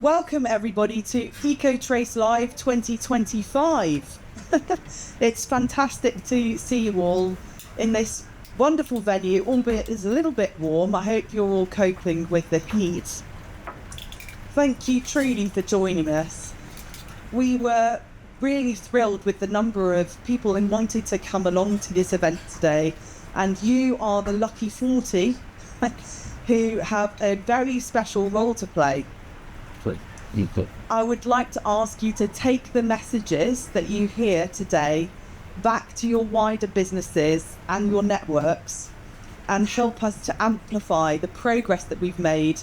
Welcome everybody to Ecotrace Live 2025. It's fantastic to see you all in this wonderful venue, albeit it's a little bit warm. I hope you're all coping with the heat. Thank you truly for joining us. We were really thrilled with the number of people who wanted to come along to this event today, and you are the lucky 40 who have a very special role to play. I would like to ask you to take the messages that you hear today back to your wider businesses and your networks and help us to amplify the progress that we've made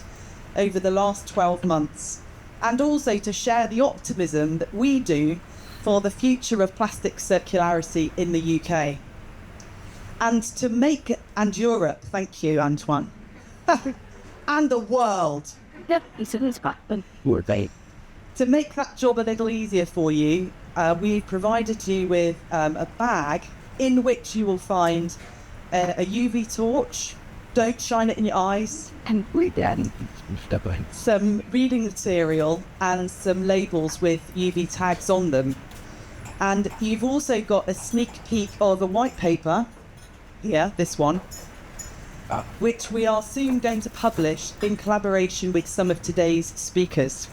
over the last 12 months, and also to share the optimism that we do for the future of plastic circularity in the UK. And Europe, thank you, Antoine, and the world. To make that job a little easier for you, we've provided you with a bag in which you will find a UV torch. Don't shine it in your eyes. Some reading material and some labels with UV tags on them. And you've also got a sneak peek of a white paper, here, this one, which we are soon going to publish in collaboration with some of today's speakers.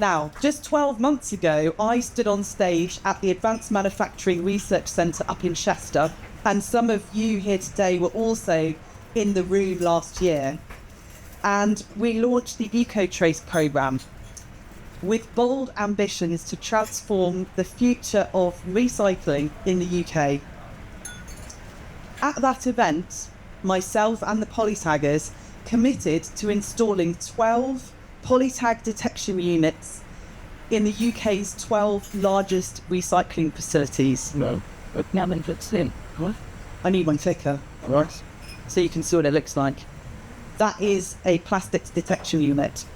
Now, just 12 months ago, I stood on stage at the Advanced Manufacturing Research Centre up in Chester, and some of you here today were also in the room last year. And we launched the Ecotrace programme with bold ambitions to transform the future of recycling in the UK. At that event, myself and the Polytaggers committed to installing 12 Polytag detection units in the UK's 12 largest recycling facilities. No, but now then it's in. What? I need one thicker. Right. So you can see what it looks like. That is a plastics detection unit.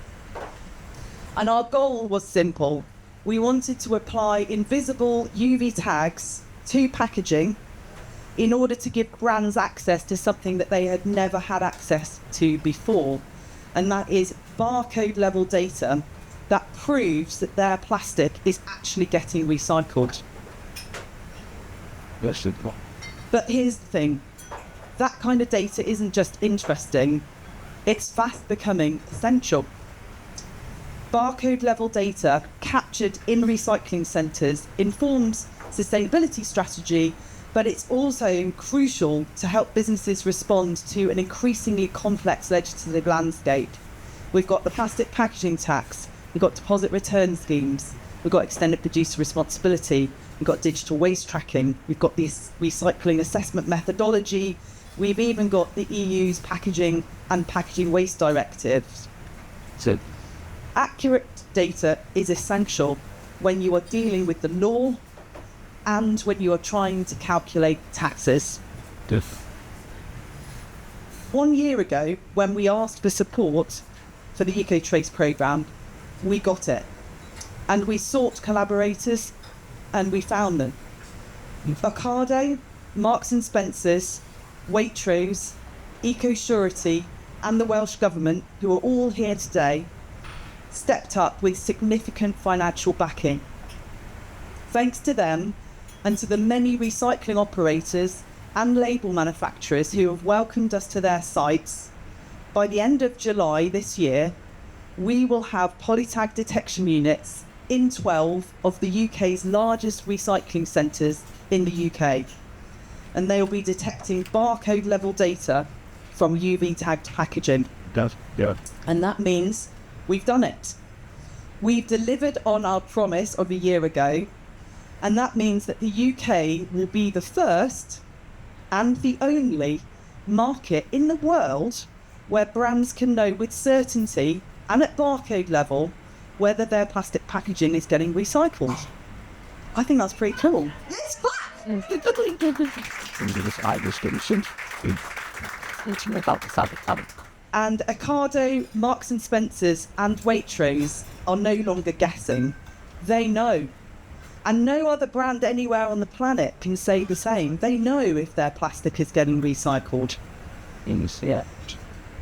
And our goal was simple. We wanted to apply invisible UV tags to packaging in order to give brands access to something that they had never had access to before. And that is barcode level data that proves that their plastic is actually getting recycled. That's simple. But here's the thing, that kind of data isn't just interesting, it's fast becoming essential. Barcode level data captured in recycling centres informs sustainability strategy, but it's also crucial to help businesses respond to an increasingly complex legislative landscape. We've got the plastic packaging tax, we've got deposit return schemes, we've got extended producer responsibility, we've got digital waste tracking, we've got this recycling assessment methodology, we've even got the EU's packaging and packaging waste directives. So, accurate data is essential when you are dealing with the law and when you are trying to calculate taxes. 1 year ago, when we asked for support for the Ecotrace programme, we got it. And we sought collaborators, and we found them. Ocado, Marks and Spencer's, Waitrose, Ecosurety, and the Welsh Government, who are all here today, stepped up with significant financial backing. Thanks to them, and to the many recycling operators and label manufacturers who have welcomed us to their sites, by the end of July this year, we will have Polytag detection units in 12 of the UK's largest recycling centres in the UK. And they will be detecting barcode level data from UV tagged packaging. yeah. And that means we've done it. We've delivered on our promise of a year ago, and that means that the UK will be the first and the only market in the world where brands can know with certainty and at barcode level whether their plastic packaging is getting recycled. I think that's pretty cool. And Ocado, Marks and Spencer's and Waitrose are no longer guessing. They know. And no other brand anywhere on the planet can say the same. They know if their plastic is getting recycled. Yeah.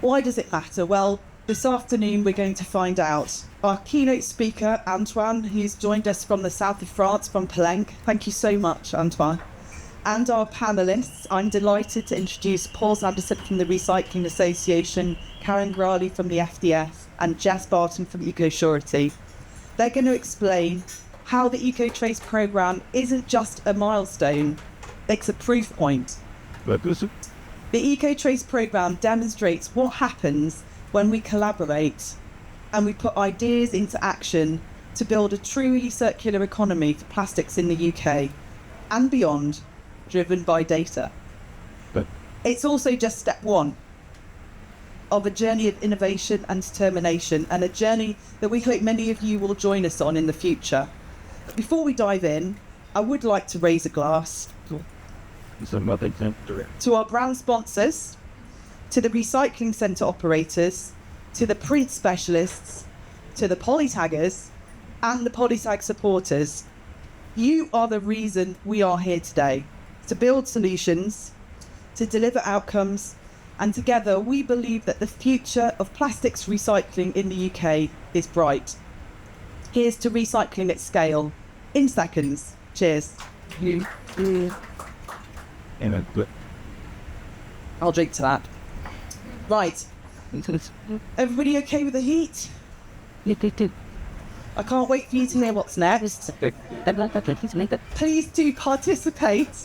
Why does it matter? Well, This afternoon, we're going to find out. Our keynote speaker, Antoine, who's joined us from the south of France, from Pellenc. Thank you so much, Antoine. And our panellists, I'm delighted to introduce Paul Sanderson from the Recycling Association, Karen Graley from the FDF, and Jess Barton from Ecosurety. They're going to explain how the Ecotrace programme isn't just a milestone, it's a proof point. What is it? The Ecotrace programme demonstrates what happens when we collaborate and we put ideas into action to build a truly circular economy for plastics in the UK and beyond, driven by data. But It's also just step one of a journey of innovation and determination, and a journey that we hope many of you will join us on in the future. Before we dive in, I would like to raise a glass somebody can do it. to our brand sponsors, to the recycling centre operators, to the print specialists, to the Polytaggers, and the Polytag supporters. You are the reason we are here today, to build solutions, to deliver outcomes, and together we believe that the future of plastics recycling in the UK is bright. Here's to recycling at scale, in seconds. Cheers. And a good. I'll drink to that. Right, everybody okay with the heat? I can't wait for you to hear what's next. Please do participate.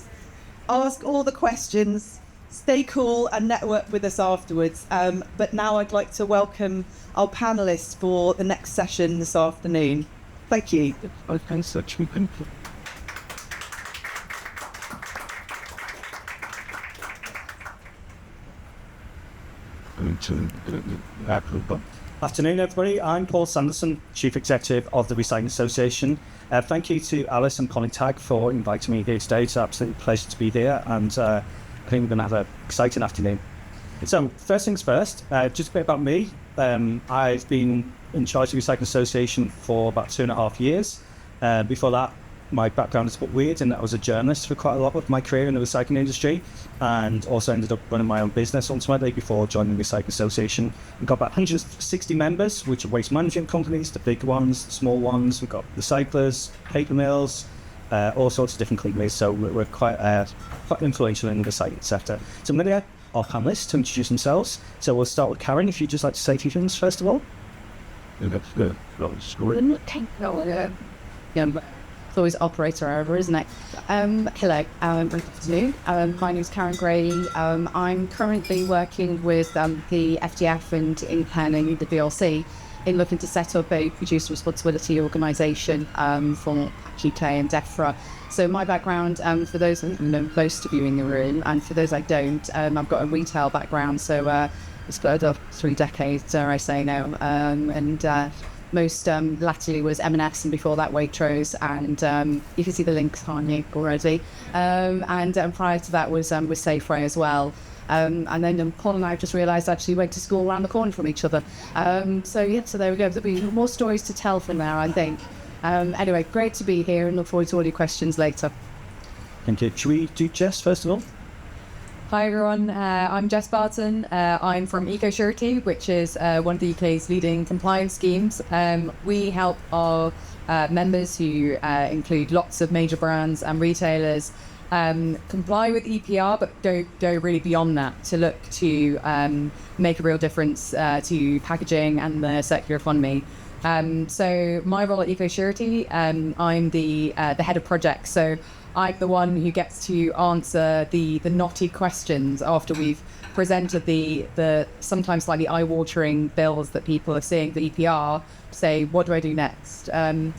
Ask all the questions. Stay cool and network with us afterwards. But now I'd like to welcome our panellists for the next session this afternoon. Thank you. I find such people. Afternoon, everybody. I'm Paul Sanderson, Chief Executive of the Recycling Association. Thank you to Alice and Polytag for inviting me here today. It's an absolute pleasure to be here, and I think we're going to have an exciting afternoon. So, first things first, just a bit about me. I've been in charge of the Recycling Association for about 2.5 years. Before that, my background is a bit weird in that I was a journalist for quite a lot of my career in the recycling industry, and also ended up running my own business ultimately before joining the Recycling Association. We've got about 160 members, which are waste management companies, the big ones, the small ones. We've got recyclers, paper mills, all sorts of different companies. So we're quite influential in the recycling sector. So I'm going to get our panellists to introduce themselves. So we'll start with Karen, if you'd just like to say a few things first of all. That's good. It's always operator error, isn't it? Hello, good afternoon. My name is Karen Graley. I'm currently working with the FDF and in planning the BLC in looking to set up a producer responsibility organisation for UK and DEFRA. So my background, for those who know most of you in the room, and for those I don't, I've got a retail background, so it's split up 3 decades, dare I say now, and most latterly was M&S, and before that Waitrose, and you can see the links on you already. And prior to that was Safeway as well. And then Paul and I just realised actually went to school around the corner from each other. So there we go. There'll be more stories to tell from there, I think. Anyway, great to be here and look forward to all your questions later. Thank you. Should we do Jess first of all? Hi everyone, I'm Jess Barton. I'm from Ecosurety, which is one of the UK's leading compliance schemes. We help our members, who include lots of major brands and retailers, comply with EPR, but go really beyond that to look to make a real difference to packaging and the circular economy. So my role at Ecosurety, I'm the head of projects. So I'm the one who gets to answer the knotty questions after we've presented the sometimes slightly eye-watering bills that people are seeing for EPR, say, what do I do next? And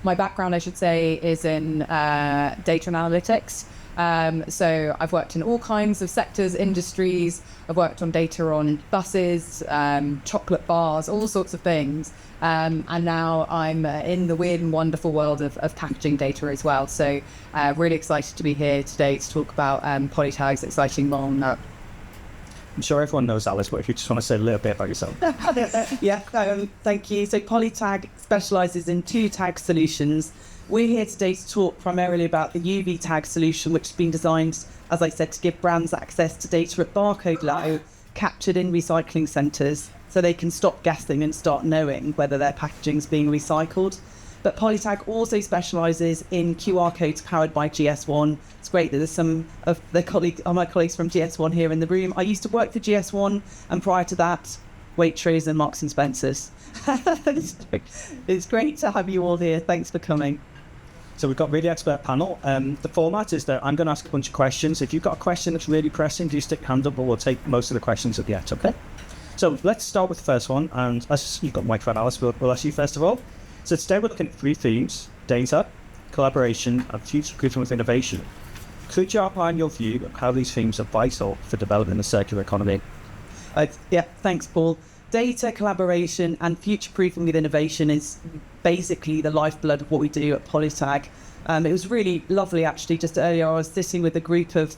my background, I should say, is in data and analytics. So I've worked in all kinds of sectors, industries. I've worked on data on buses, chocolate bars, all sorts of things. And now I'm in the weird and wonderful world of packaging data as well. So really excited to be here today to talk about Polytag's exciting long. I'm sure everyone knows Alice, but if you just want to say a little bit about yourself. Yeah, thank you. So Polytag specialises in 2 tag solutions. We're here today to talk primarily about the UV tag solution, which has been designed, as I said, to give brands access to data at barcode level captured in recycling centres. so they can stop guessing and start knowing whether their packaging is being recycled. But Polytag also specialises in QR codes powered by GS1. It's great that there's some of my colleagues from GS1 here in the room. I used to work for GS1, and prior to that, Waitrose and Marks and Spencer's. It's great to have you all here. Thanks for coming. So we've got a really expert panel. The format is that I'm going to ask a bunch of questions. If you've got a question that's really pressing, do stick your hand up, or we'll take most of the questions at the end, okay? So let's start with the first one, and as you've got microphone, Alice, we'll ask you first of all. So today we're looking at 3 themes: data, collaboration, and future-proofing with innovation. Could you outline your view of how these themes are vital for developing the circular economy? Yeah, thanks, Paul. Data, collaboration, and future-proofing with innovation is basically the lifeblood of what we do at Polytag. It was really lovely, actually. Just earlier, I was sitting with a group of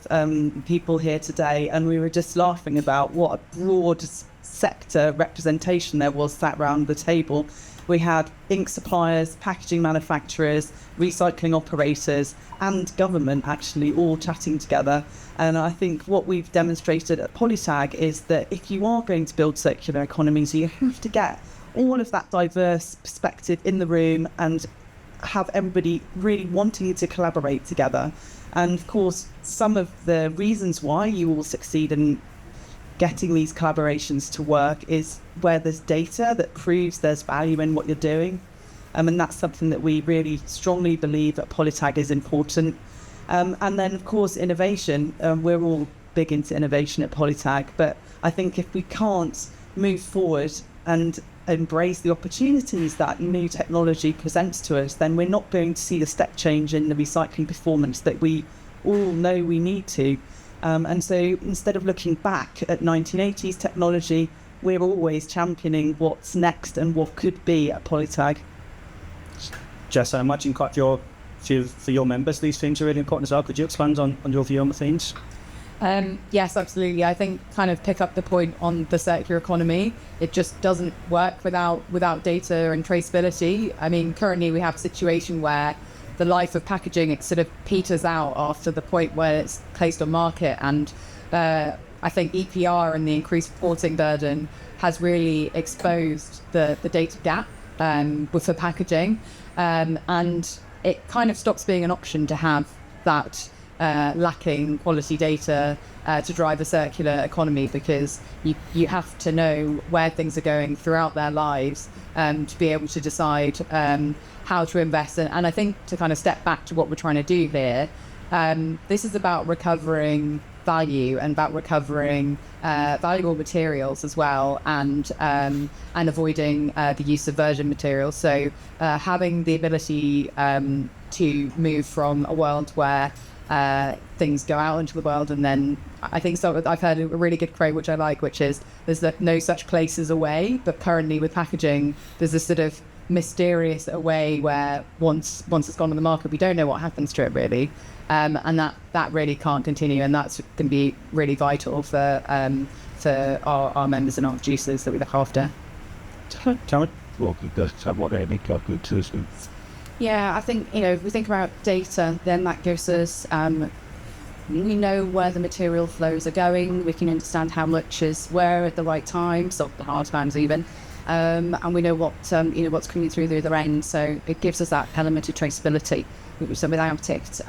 people here today, and we were just laughing about what a broad sector representation there was sat around the table. We had ink suppliers, packaging manufacturers, recycling operators, and government actually all chatting together. And I think what we've demonstrated at Polytag is that if you are going to build circular economies, you have to get all of that diverse perspective in the room and have everybody really wanting to collaborate together. And of course, some of the reasons why you will succeed in getting these collaborations to work is where there's data that proves there's value in what you're doing. And that's something that we really strongly believe at Polytag is important. And then, of course, innovation. We're all big into innovation at Polytag, but I think if we can't move forward and embrace the opportunities that new technology presents to us, then we're not going to see the step change in the recycling performance that we all know we need to. And so instead of looking back at 1980s technology, we're always championing what's next and what could be at Polytag. Jess, I imagine quite for your members, these themes are really important as well. Could you expand on your view on the themes? Yes, absolutely. I think kind of pick up the point on the circular economy. It just doesn't work without data and traceability. I mean, currently we have a situation where the life of packaging, it sort of peters out after the point where it's placed on market. And I think EPR and the increased reporting burden has really exposed the data gap for packaging. And it kind of stops being an option to have that lacking quality data to drive a circular economy, because you have to know where things are going throughout their lives to be able to decide how to invest in. And I think to kind of step back to what we're trying to do here, this is about recovering value and about recovering valuable materials as well, and avoiding the use of virgin materials. So having the ability to move from a world where things go out into the world, and then I think so. I've heard a really good quote which I like, which is there's no such place as away, but currently with packaging there's this sort of mysterious away where once it's gone on the market we don't know what happens to it really, and that really can't continue, and that's going to be really vital for our members and our producers that we look after. Karen? Well, that's what I make up good system. Yeah, I think, if we think about data, then that gives us, we know where the material flows are going, we can understand how much is where at the right time, so the hard times even, and we know what's coming through the other end, so it gives us that element of traceability. So without it,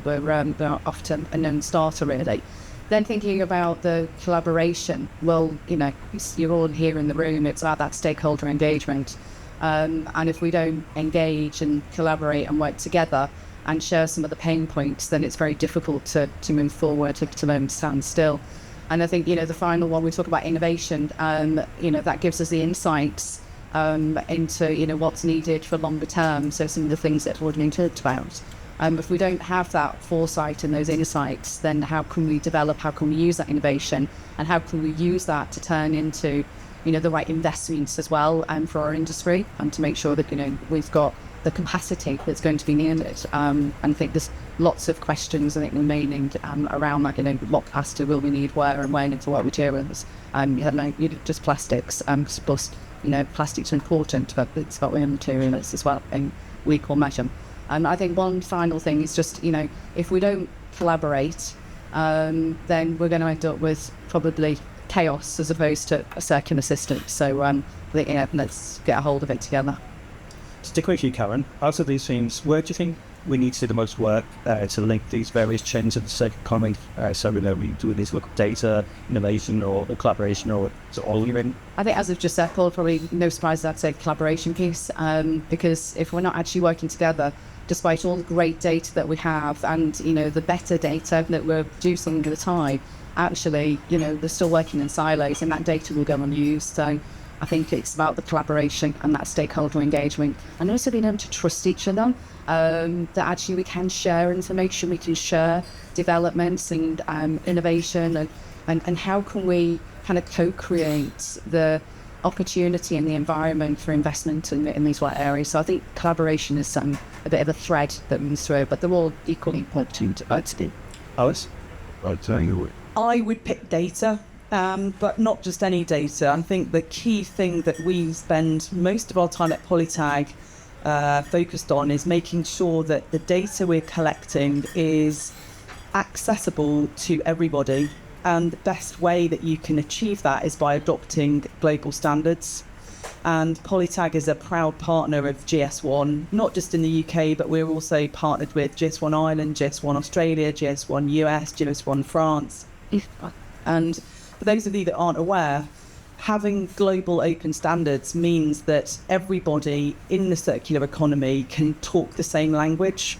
we're often a non-starter really. Then thinking about the collaboration, well, you're all here in the room, it's about that stakeholder engagement. And if we don't engage and collaborate and work together and share some of the pain points, then it's very difficult to move forward, to learn to stand still. And I think, the final one, we talk about innovation, that gives us the insights into, what's needed for longer term. So some of the things that we've already talked about. If we don't have that foresight and those insights, then how can we develop, how can we use that innovation, and how can we use that to turn into the right investments as well, for our industry, and to make sure that, we've got the capacity that's going to be needed. And I think there's lots of questions, I think, remaining around that, what capacity will we need, where and when, and for what materials. Just plastics, plus, plastics are important, but it's got materials as well, in equal measure. And I think one final thing is just, if we don't collaborate, then we're going to end up with probably chaos as opposed to a circular system. So I think, let's get a hold of it together. Stick with you, Karen. Out of these themes, where do you think we need to do the most work to link these various chains of the circular economy? So we do this with data, innovation, or the collaboration, or it's all you're in? I think, as I've just said, Paul, probably no surprise I'd say the collaboration piece, because if we're not actually working together, despite all the great data that we have and, the better data that we're producing at the time, actually, they're still working in silos and that data will go unused. So I think it's about the collaboration and that stakeholder engagement, and also being able to trust each other, that actually we can share information, we can share developments and innovation, and how can we kind of co-create the opportunity and the environment for investment in these wet areas. So I think collaboration is a bit of a thread that runs through, but they're all equally important. Alice? I'll tell you what. I would pick data, but not just any data. I think the key thing that we spend most of our time at Polytag focused on is making sure that the data we're collecting is accessible to everybody. And the best way that you can achieve that is by adopting global standards. And Polytag is a proud partner of GS1, not just in the UK, but we're also partnered with GS1 Ireland, GS1 Australia, GS1 US, GS1 France. And for those of you that aren't aware, having global open standards means that everybody in the circular economy can talk the same language,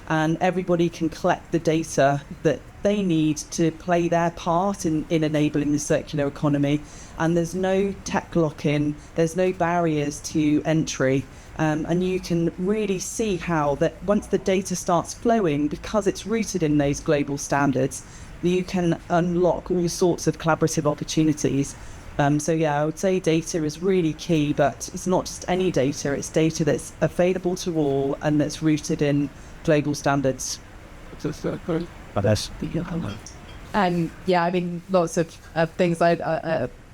and everybody can collect the data that they need to play their part in enabling the circular economy. And there's no tech lock-in, there's no barriers to entry, and you can really see how that once the data starts flowing, because it's rooted in those global standards, you can unlock all sorts of collaborative opportunities. So yeah, I would say data is really key, but it's not just any data, it's data that's available to all and that's rooted in global standards. Yeah, I mean, lots of things,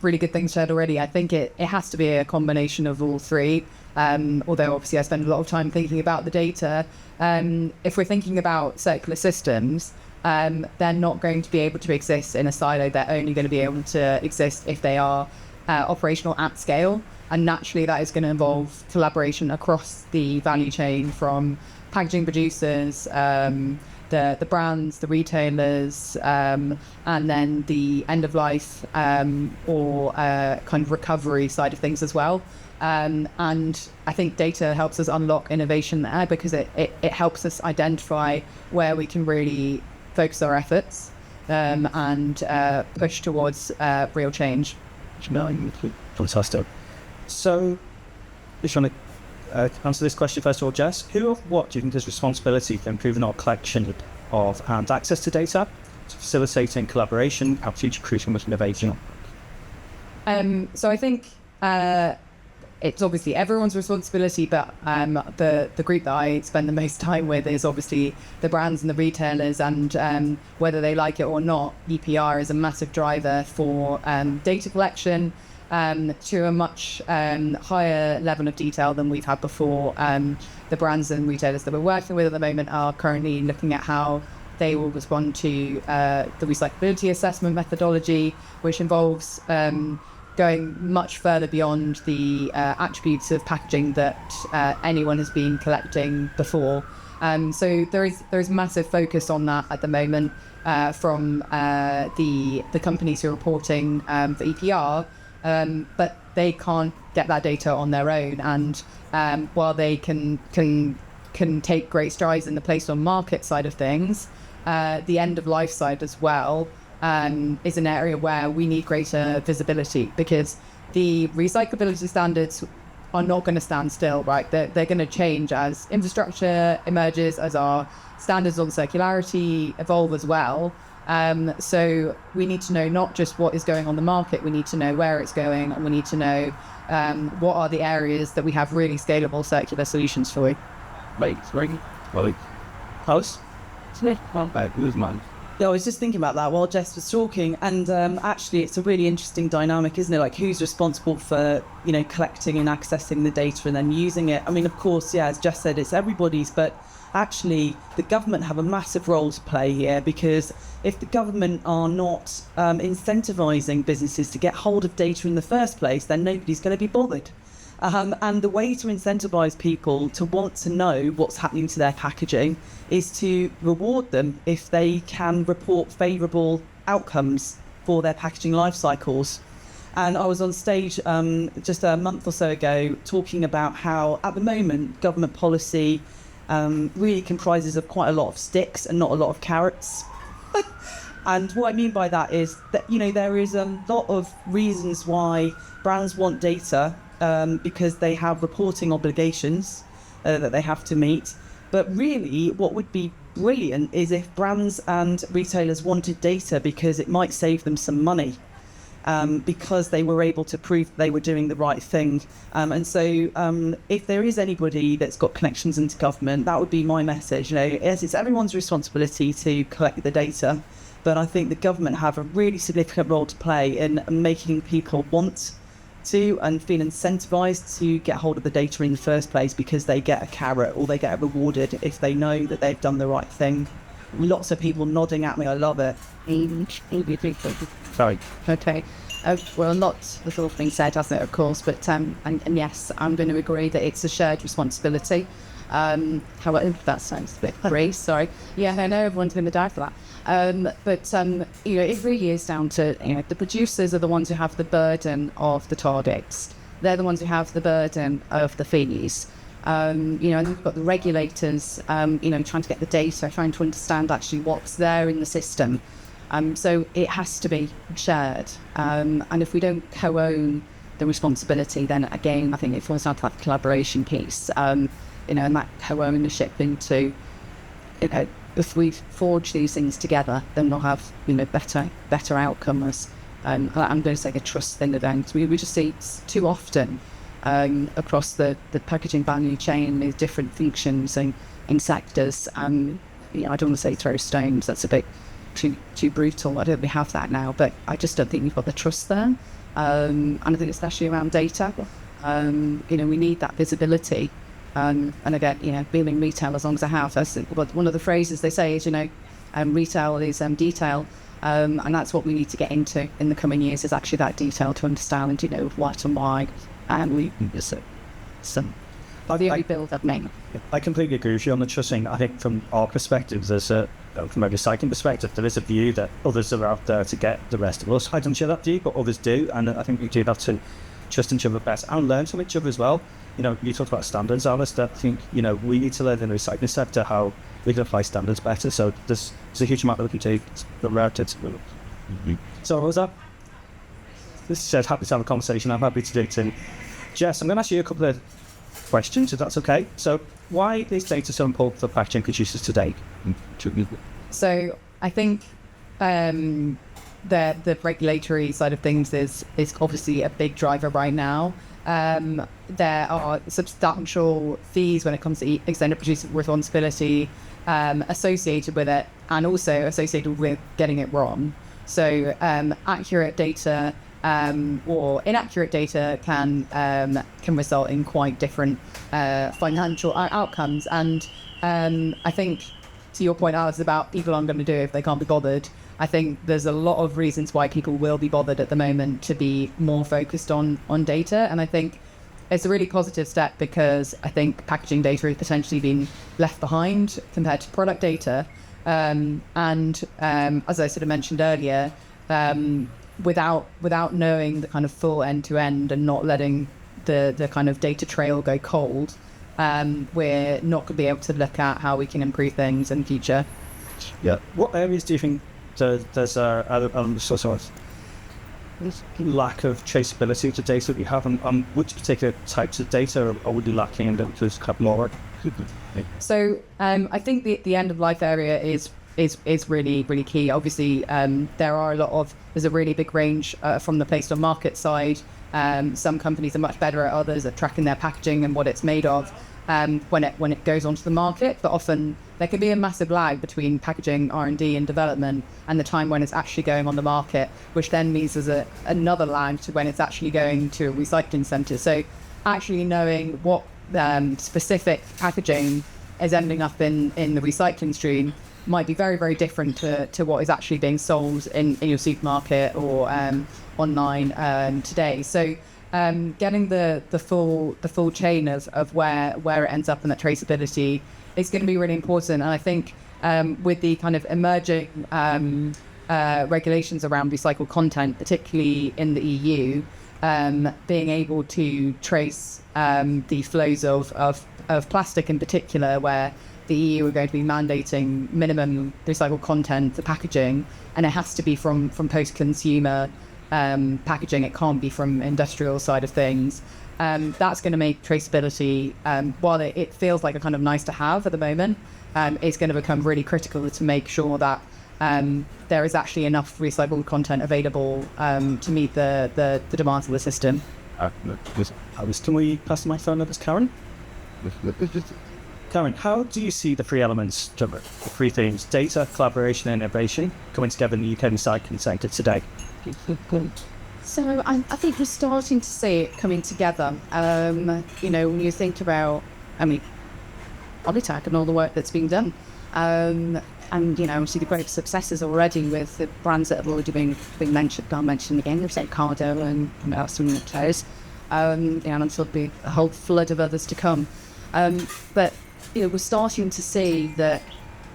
really good things shared already. I think it has to be a combination of all three. Although obviously I spend a lot of time thinking about the data. If we're thinking about circular systems, they're not going to be able to exist in a silo. They're only going to be able to exist if they are operational at scale. And naturally that is going to involve collaboration across the value chain, from packaging producers, the brands, the retailers, and then the end of life or kind of recovery side of things as well. And I think data helps us unlock innovation there, because it helps us identify where we can really focus our efforts and push towards real change. Fantastic. So, just want to answer this question first of all, Jess. Who or what do you think has responsibility for improving our collection of and access to data, to facilitating collaboration and future-proofing with innovation? So I think it's obviously everyone's responsibility, but the group that I spend the most time with is obviously the brands and the retailers, and whether they like it or not, EPR is a massive driver for data collection to a much higher level of detail than we've had before. The brands and retailers that we're working with at the moment are currently looking at how they will respond to the recyclability assessment methodology, which involves going much further beyond the attributes of packaging that anyone has been collecting before. So there is massive focus on that at the moment from the companies who are reporting for EPR, but they can't get that data on their own. And while they can take great strides in the place on market side of things, the end of life side as well is an area where we need greater visibility, because the recyclability standards are not going to stand still, right? They're going to change as infrastructure emerges, as our standards on circularity evolve as well. So we need to know not just what is going on the market, we need to know where it's going, and we need to know what are the areas that we have really scalable circular solutions for. Right. Well, House? Yeah, I was just thinking about that while Jess was talking, and actually it's a really interesting dynamic, isn't it? Like, who's responsible for, collecting and accessing the data and then using it? I mean, of course, yeah, as Jess said, it's everybody's, but actually the government have a massive role to play here, because if the government are not incentivising businesses to get hold of data in the first place, then nobody's going to be bothered. And the way to incentivise people to want to know what's happening to their packaging is to reward them if they can report favourable outcomes for their packaging life cycles. And I was on stage just a month or so ago talking about how, at the moment, government policy really comprises of quite a lot of sticks and not a lot of carrots. And what I mean by that is that, there is a lot of reasons why brands want data, because they have reporting obligations that they have to meet. But really, what would be brilliant is if brands and retailers wanted data because it might save them some money, because they were able to prove they were doing the right thing. And so if there is anybody that's got connections into government, that would be my message. Yes, it's everyone's responsibility to collect the data, but I think the government have a really significant role to play in making people want to and feel incentivized to get hold of the data in the first place, because they get a carrot or they get rewarded if they know that they've done the right thing. Lots of people nodding at me. I love it. Sorry. Okay. Well, lots has all been said, hasn't it, of course, but and yes, I'm going to agree that it's a shared responsibility. However, that sounds a bit grey, sorry. Yeah, I know everyone's going to die for that. But it really is down to, the producers are the ones who have the burden of the targets. They're the ones who have the burden of the fees. And we've got the regulators, trying to get the data, trying to understand actually what's there in the system. So it has to be shared. And if we don't co-own the responsibility, then again, I think it falls down to that collaboration piece, and that co-ownership into, if we forge these things together, then we'll have, better outcomes. I'm going to say a trust thing again. We just see too often across the packaging value chain, these different functions and in sectors. I don't want to say throw stones, that's a bit too brutal. I don't think we have that now, but I just don't think we've got the trust there. And I think especially around data, we need that visibility. And again, being in retail as long as I have, that's one of the phrases they say is, retail is detail. And that's what we need to get into in the coming years, is actually that detail to understand, what and why. And we the only build I've made. I completely agree with you on the trusting. I think from our perspective, from a recycling perspective, there is a view that others are out there to get the rest of us. I don't share that view, but others do. And I think we do have to trust each other better and learn from each other as well. You talked about standards, Alice. I think, we need to learn in the recycling sector how we can apply standards better. So there's a huge amount that we can do around it. So what was that? This said, happy to have a conversation. I'm happy to do it too. Jess, I'm going to ask you a couple of questions, if that's okay. So why is data so important for packaging producers today? So I think the regulatory side of things is obviously a big driver right now. There are substantial fees when it comes to extended producer responsibility associated with it, and also associated with getting it wrong. So accurate data or inaccurate data can result in quite different financial outcomes. And I think, to your point, Alice, about people aren't going to do it if they can't be bothered. I think there's a lot of reasons why people will be bothered at the moment to be more focused on data. And I think it's a really positive step, because I think packaging data is potentially being left behind compared to product data. And as I sort of mentioned earlier, without knowing the kind of full end-to-end and not letting the kind of data trail go cold, we're not going to be able to look at how we can improve things in the future. Yeah. What areas do you think there's sort of lack of traceability of the data that you have, and which particular types of data are we lacking in to have more? So I think the end of life area is really, really key. Obviously, there's a really big range from the placed on market side Some companies are much better at others at tracking their packaging and what it's made of when it goes onto the market. But often there can be a massive lag between packaging R&D and development and the time when it's actually going on the market, which then means there's another lag to when it's actually going to a recycling centre. So actually knowing what specific packaging is ending up in the recycling stream might be very, very different to what is actually being sold in your supermarket or online today. So getting the full chain of where it ends up in that traceability is going to be really important. And I think with the kind of emerging regulations around recycled content, particularly in the EU, being able to trace the flows of plastic in particular, where the EU are going to be mandating minimum recycled content for packaging, and it has to be from post-consumer packaging. It can't be from industrial side of things. That's going to make traceability, while it feels like a kind of nice to have at the moment, it's going to become really critical to make sure that there is actually enough recycled content available to meet the demands of the system. Can we pass the microphone over to Karen? Karen, how do you see the three elements, the three themes, data, collaboration, and innovation, coming together in the UK recycling sector today? So I think we're starting to see it coming together. When you think about, Polytag and all the work that's been done, and obviously the great successes already with the brands that have already been mentioned. I'll mention again, there's Cardo and some of those, and there'll be a whole flood of others to come. But we're starting to see the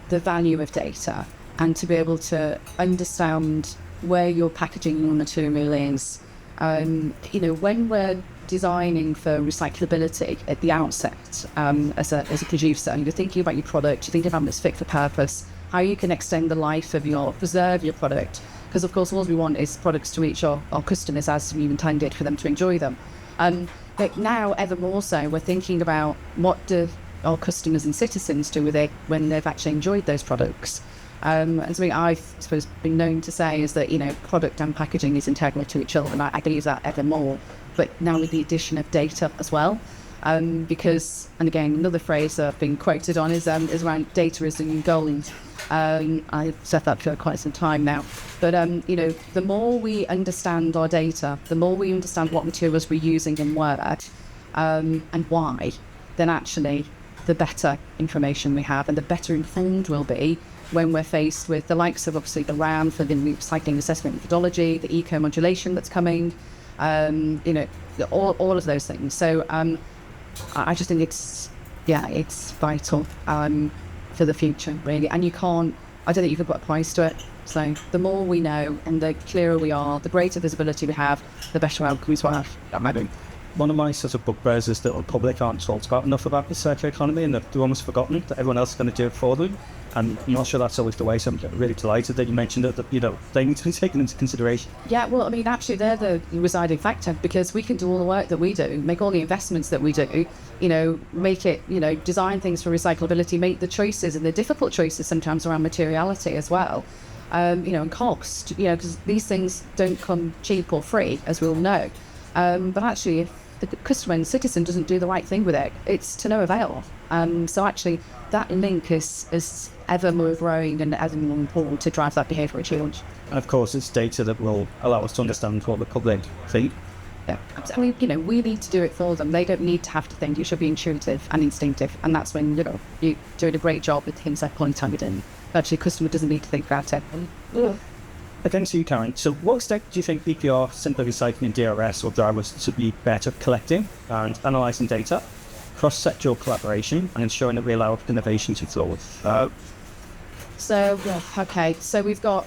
value of data and to be able to understand where your packaging raw material is. When we're designing for recyclability at the outset, as a producer, you're thinking about your product, you're thinking about it's fit for purpose, how you can extend the life of preserve your product. Because of course, all we want is products to reach our customers as we intended for them to enjoy them. But now, ever more so, we're thinking about what do our customers and citizens do with it when they've actually enjoyed those products. And something I've been known to say is that product and packaging is integral to each other, and I believe that ever more. But now with the addition of data as well, because, and again, another phrase that I've been quoted on is around data is the new gold. I've said that for quite some time now. But the more we understand our data, the more we understand what materials we're using and where, and why, then actually the better information we have and the better informed we'll be when we're faced with the likes of obviously the RAM for the recycling assessment methodology, the eco-modulation that's coming, all of those things. So I just think it's vital for the future, really. And I don't think you can put a price to it. So the more we know and the clearer we are, the greater visibility we have, the better outcomes we have. One of my sort of bugbears is that the public aren't talked about enough about the circular economy, and they're almost forgotten that everyone else is going to do it for them. And I'm not sure that's always the way, so I'm really delighted that you mentioned that they need to be taken into consideration. Yeah, well, actually they're the residing factor, because we can do all the work that we do, make all the investments that we do, make it, design things for recyclability, make the choices and the difficult choices sometimes around materiality as well, and cost, because these things don't come cheap or free, as we all know. But actually, if the customer and citizen doesn't do the right thing with it, it's to no avail. So actually, that link is ever more growing and ever more important to drive that behavioural change. And of course, it's data that will allow us to understand what the public think. Yeah, absolutely. We need to do it for them. They don't need to have to think. It should be intuitive and instinctive, and that's when you're doing a great job with things like Polytag. And actually, the customer doesn't need to think about it. Again to you, Karen. So what extent do you think BPR, simpler recycling, and DRS will drive us to be better collecting and analysing data, cross-sectoral collaboration, and ensuring that we allow innovation to flourish? So we've got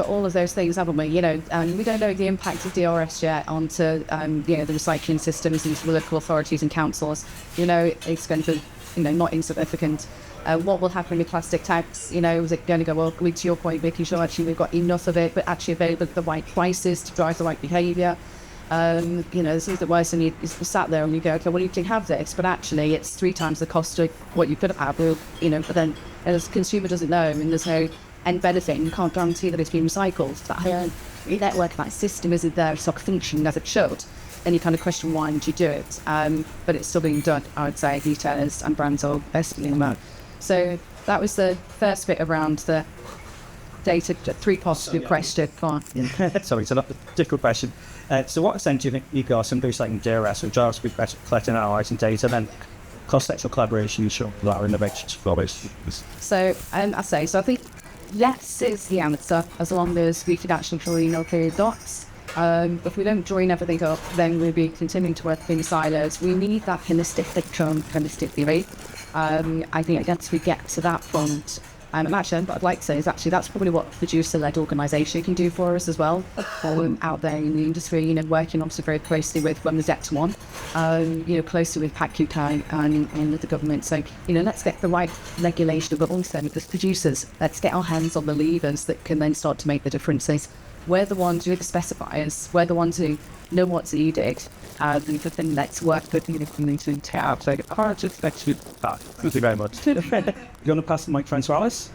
all of those things, haven't we? We don't know the impact of DRS yet onto the recycling systems and the local authorities and councils. It's going to not insignificant. What will happen with plastic tax? Is it going to go up? To your point, making sure actually we've got enough of it, but actually available at the right prices to drive the right behaviour. This is the worst, and you sat there and you go, okay, well, you can have this, but actually it's 3 times the cost of what you could have had. But then as a consumer doesn't know, and there's no end benefit, and you can't guarantee that it's been recycled. your network, that system isn't there, it's not functioning as it should, then you kind of question why did you do it. But it's still being done, I would say. Retailers and brands are estimating about. So that was the first bit around the data. Three parts of your question. Go on. Sorry, it's a difficult question. So what extent do you think you got some things like DRS or JavaScript collecting and analysing data, then cross-sectional collaboration and sure that are innovations for us? So I think yes is the answer, as long as we can actually join our period dots. If we don't join everything up, then we'll be continuing to work in silos. We need that holistic picture, holistic theory. I think once we get to that point, and actually, what I'd like to say is that's probably what a producer-led organisation can do for us as well. Out there in the industry, working obviously very closely with when there's X one, closely with Polytag and with the government. So, let's get the right regulation, but also as producers, let's get our hands on the levers that can then start to make the differences. We're the ones who are the specifiers. We're the ones who know what's needed. Then let's work with community to tap. So I can't just expect you. Thank you very much. You want to pass the microphone to Alice?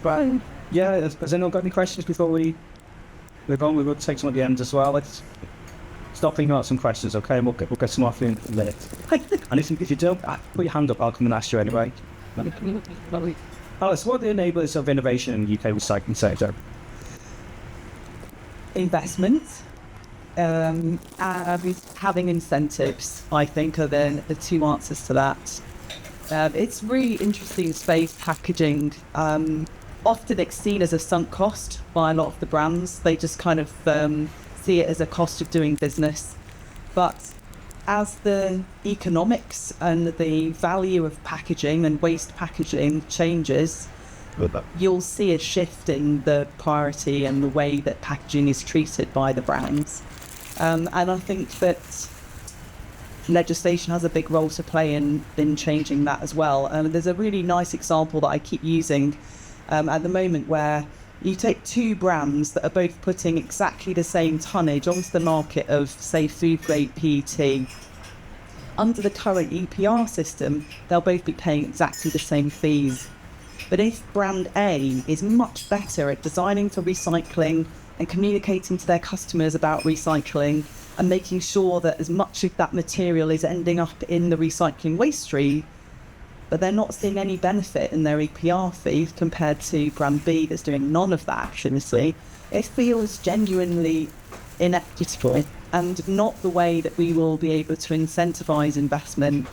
Right. Yeah, has anyone got any questions before we move on? We'll take some at the end as well. Let's stop thinking about some questions, okay? And we'll get some off in a minute. And if you don't, put your hand up, I'll come and ask you anyway. Alice, what are the enablers of innovation in the UK recycling sector? Investment, and having incentives, I think, are the two answers to that. It's really interesting space, packaging. Often it's seen as a sunk cost by a lot of the brands. They just kind of see it as a cost of doing business. But as the economics and the value of packaging and waste packaging changes, you'll see a shift in the priority and the way that packaging is treated by the brands. And I think that legislation has a big role to play in changing that as well. There's a really nice example that I keep using at the moment where you take two brands that are both putting exactly the same tonnage onto the market of, say, food-grade PET. Under the current EPR system, they'll both be paying exactly the same fees. But if brand A is much better at designing for recycling and communicating to their customers about recycling and making sure that as much of that material is ending up in the recycling waste stream, but they're not seeing any benefit in their EPR fees compared to brand B that's doing none of that activity, it feels genuinely inequitable and not the way that we will be able to incentivise investment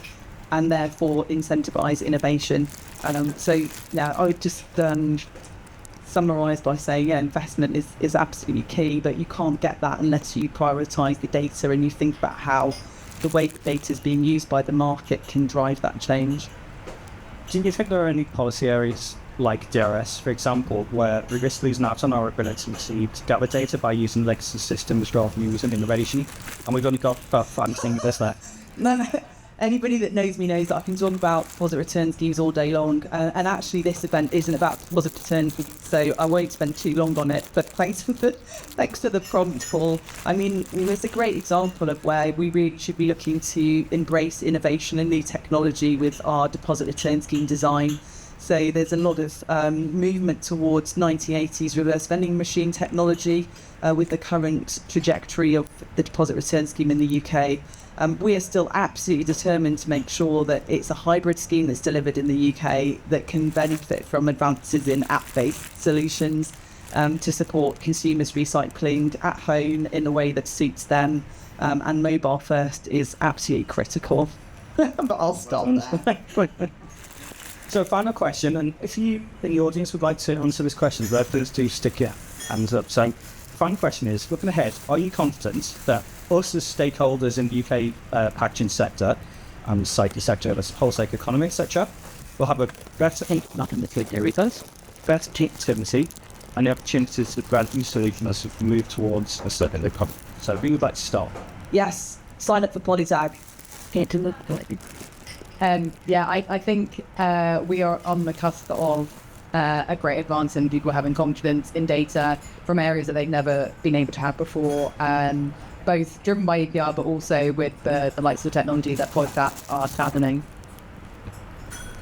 and therefore incentivise innovation. I would just summarise by saying, investment is absolutely key, but you can't get that unless you prioritise the data and you think about how the way the data is being used by the market can drive that change. Do you think there are any policy areas like DRS, for example, where we're risking losing out on our ability to gather data by using legacy systems rather than using innovation? And we've only got about 5 things this there. No. Anybody that knows me knows that I can talk about deposit return schemes all day long, and actually this event isn't about deposit return schemes, so I won't spend too long on it, but thanks for the prompt, Paul. I mean, it's a great example of where we really should be looking to embrace innovation and new technology with our deposit return scheme design. So there's a lot of movement towards 1980s reverse vending machine technology with the current trajectory of the deposit return scheme in the UK. We are still absolutely determined to make sure that it's a hybrid scheme that's delivered in the UK that can benefit from advances in app-based solutions to support consumers recycling at home in a way that suits them. And mobile first is absolutely critical. But I'll stop there. So final question, and if you in the audience would like to answer this question, please do stick your hands up. So final question is, looking ahead, are you confident that us as stakeholders in the UK packaging sector and the cycle sector, the wholesale economy, etc., will have a better better activity and the opportunities to grant new solutions as we move towards a certain economy? So we would like to start. Yes, sign up for Polytag. I think we are on the cusp of a great advance in people having confidence in data from areas that they've never been able to have before, both driven by EPR but also with the likes of technology that Polytag are happening.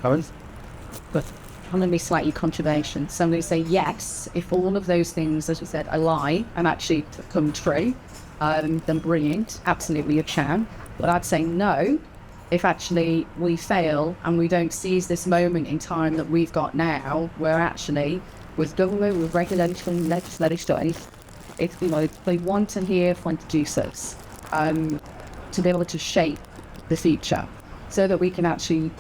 Aaron? I'm going to be slightly controversial. So I'm going to say yes, if all of those things, as we said, are lie and actually come true, then brilliant, absolutely a chance. But I'd say no, if actually we fail and we don't seize this moment in time that we've got now, where actually, with government, with regulation, legislation, if they want to hear from producers, to be able to shape the future, so that we can actually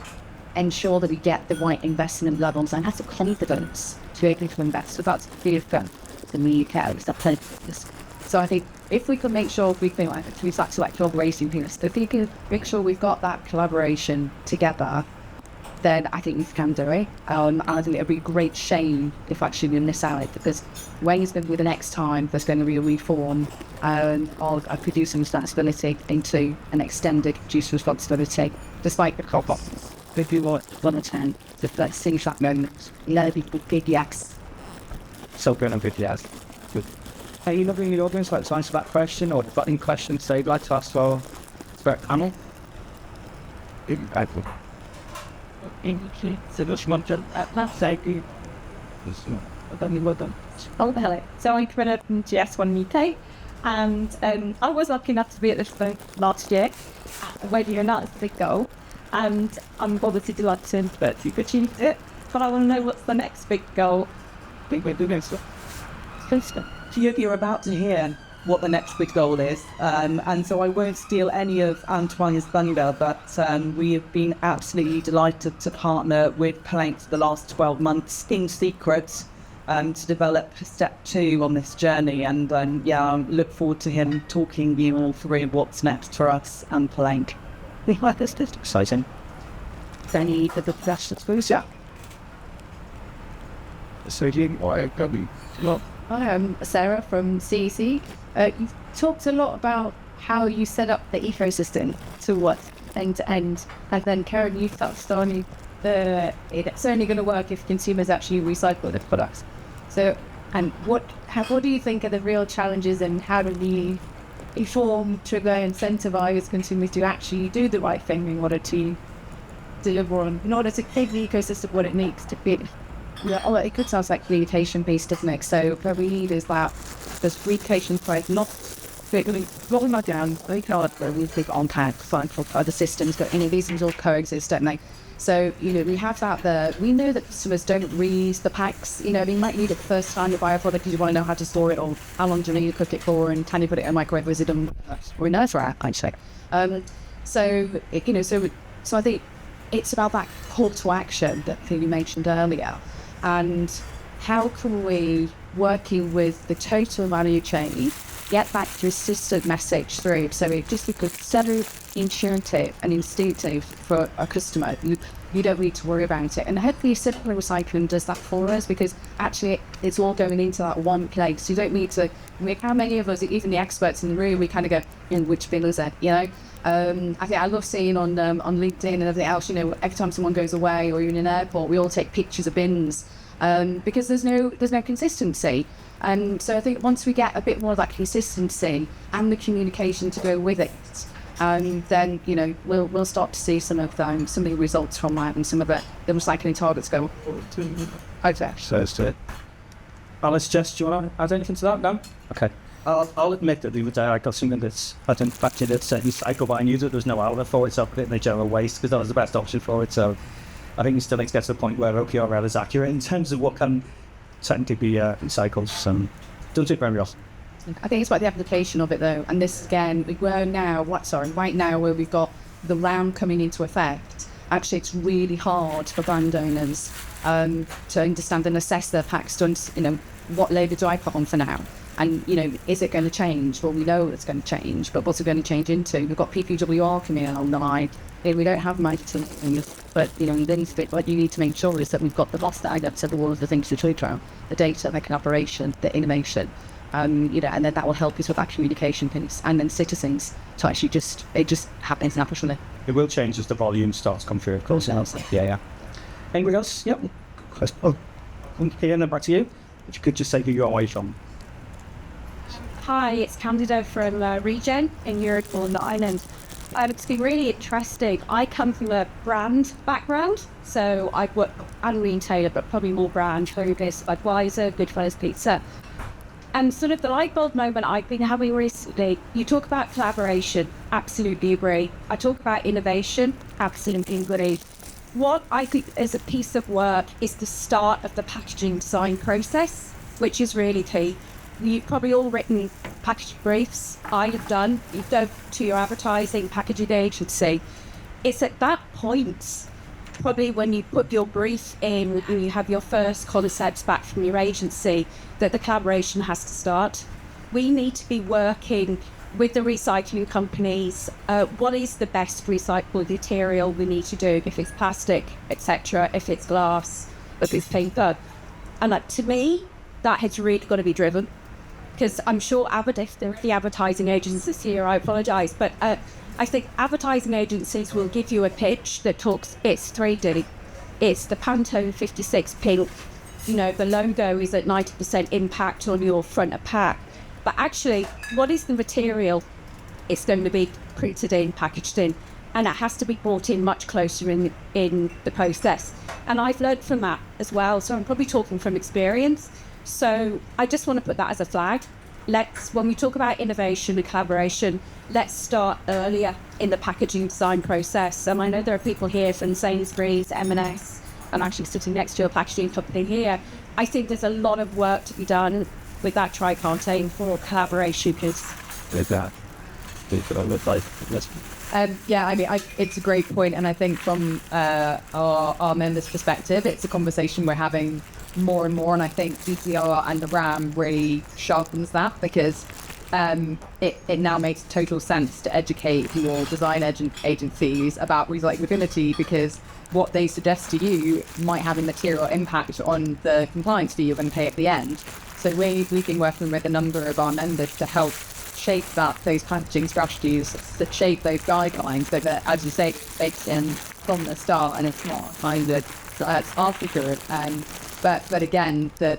ensure that we get the right investment levels and have the confidence to be able to invest. So that's really fun in the UK. So I think if we can make sure we can through that selective racing things, if we can make sure we've got that collaboration together, then I think we can do it. And I think it would be a great shame if actually we miss out, because when it's going to be the next time there's going to be a reform of producer responsibility into an extended producer responsibility, despite the crop-up. If you want 1 or 10, let's see that moment. People big yes. So good and good, yes. Good. Are you looking at the audience like to answer that question, or got any questions they'd like to ask for the panel? Oh, hello. So I'm Corinna from Jess UK, and I was lucky enough to be at this event last year, whether or not it's a big goal, and I'm obviously delighted that you've achieved it, but I want to know what's the next big goal. You're about to hear what the next big goal is, and so I won't steal any of Antoine's thunder, but we have been absolutely delighted to partner with Pellenc for the last 12 months in secret to develop step 2 on this journey, and I look forward to him talking you all through what's next for us and Pellenc. This is exciting. Any of the questions, please? Yeah. So I'm Sarah from CEC. You've talked a lot about how you set up the ecosystem to work end to end, and then Karen, you touched on it's only going to work if consumers actually recycle the products. So, and what do you think are the real challenges, and how do we inform, trigger, incentivize consumers to actually do the right thing in order to deliver on, in order to give the ecosystem what it needs to be? Yeah, it could sound like communication based, doesn't it? So what we need is that there's communication price, not rolling that down, very hard for we think on tag fine for other systems, but these things all coexist, don't they? So, we have that there. We know that customers don't read the packs. They might need it the first time you buy a product because you want to know how to store it, or how long do you need to cook it for, and can you put it in a microwave, or is it or in an air fryer, actually. So I think it's about that call to action that you mentioned earlier. And how can we, working with the total value chain, get that consistent message through, so it just becomes so intuitive and instinctive for a customer. You don't need to worry about it. And hopefully simple recycling does that for us, because actually it's all going into that one place. You don't need to, how many of us, even the experts in the room, we kind of go, which bin is it, I think I love seeing on LinkedIn and everything else, every time someone goes away or you're in an airport, we all take pictures of bins, because there's no consistency. And so I think once we get a bit more of that consistency and the communication to go with it, then we'll start to see some of the results from that, and some of the recycling targets go forward. Okay. So it's it. Alice, Jess, do you want to add anything to that? No? Okay. I'll admit that the other day I got something I didn't factor that said recycle, but I knew that there was no outlet for it, so I put it in the general waste because that was the best option for it. So I think we still need to get to the point where OPRL is accurate in terms of what can technically be recycled. So don't do it very often. I think it's about the application of it, though. And this again, right now where we've got the round coming into effect, actually it's really hard for brand owners to understand and assess their packs. What label do I put on for now? And, is it going to change? Well, we know it's going to change, but what's it going to change into? We've got PPWR coming in on the line. We don't have marketing, but, what you need to make sure is that we've got the loss that adds up to all of the things to treat around, the data, the operation, the innovation, and then that will help us with that communication piece, and then citizens to actually it just happens naturally. It will change as the volume starts to come through, of course. Yeah. Anybody else? Yep. Oh, here, and then back to you. If you could just say who you're away from. Hi, it's Candida from Regen in Europe on the island. It's been really interesting. I come from a brand background, so I've worked and retailer, but probably more brand, Hovis, Budweiser, Goodfellas Pizza. And sort of the light bulb moment I've been having recently, you talk about collaboration, absolutely agree. I talk about innovation, absolutely agree. What I think is a piece of work is the start of the packaging design process, which is really key. You've probably all written packaging briefs. I have done. You've done to your advertising packaging agency. It's at that point, probably when you put your brief in and you have your first concepts back from your agency, that the collaboration has to start. We need to be working with the recycling companies. What is the best recyclable material we need to do, if it's plastic, etc., if it's glass, if it's paper. And to me, that has really got to be driven. Because I'm sure the advertising agencies here, I apologise, but I think advertising agencies will give you a pitch that talks, it's 3D, it's the Pantone 56 pink, the logo is at 90% impact on your front of pack. But actually, what is the material? It's going to be printed in, packaged in, and it has to be brought in much closer in the process. And I've learned from that as well, so I'm probably talking from experience. So I just want to put that as a flag. When we talk about innovation and collaboration, let's start earlier in the packaging design process. And I know there are people here from Sainsbury's, M&S, I'm actually sitting next to a packaging company here. I think there's a lot of work to be done with that triparte for collaboration. With that. Yeah, I mean, it's a great point, and I think from our members' perspective, it's a conversation we're having more and more, and I think DCR and the RAM really sharpens that, because it now makes total sense to educate your design agencies about recyclability, because what they suggest to you might have a material impact on the compliance fee you're going to pay at the end. So we've been working with a number of our members to help shape those packaging strategies, to shape those guidelines, so that, as you say, it's baked in from the start, and it's not kind of artificial. But again, the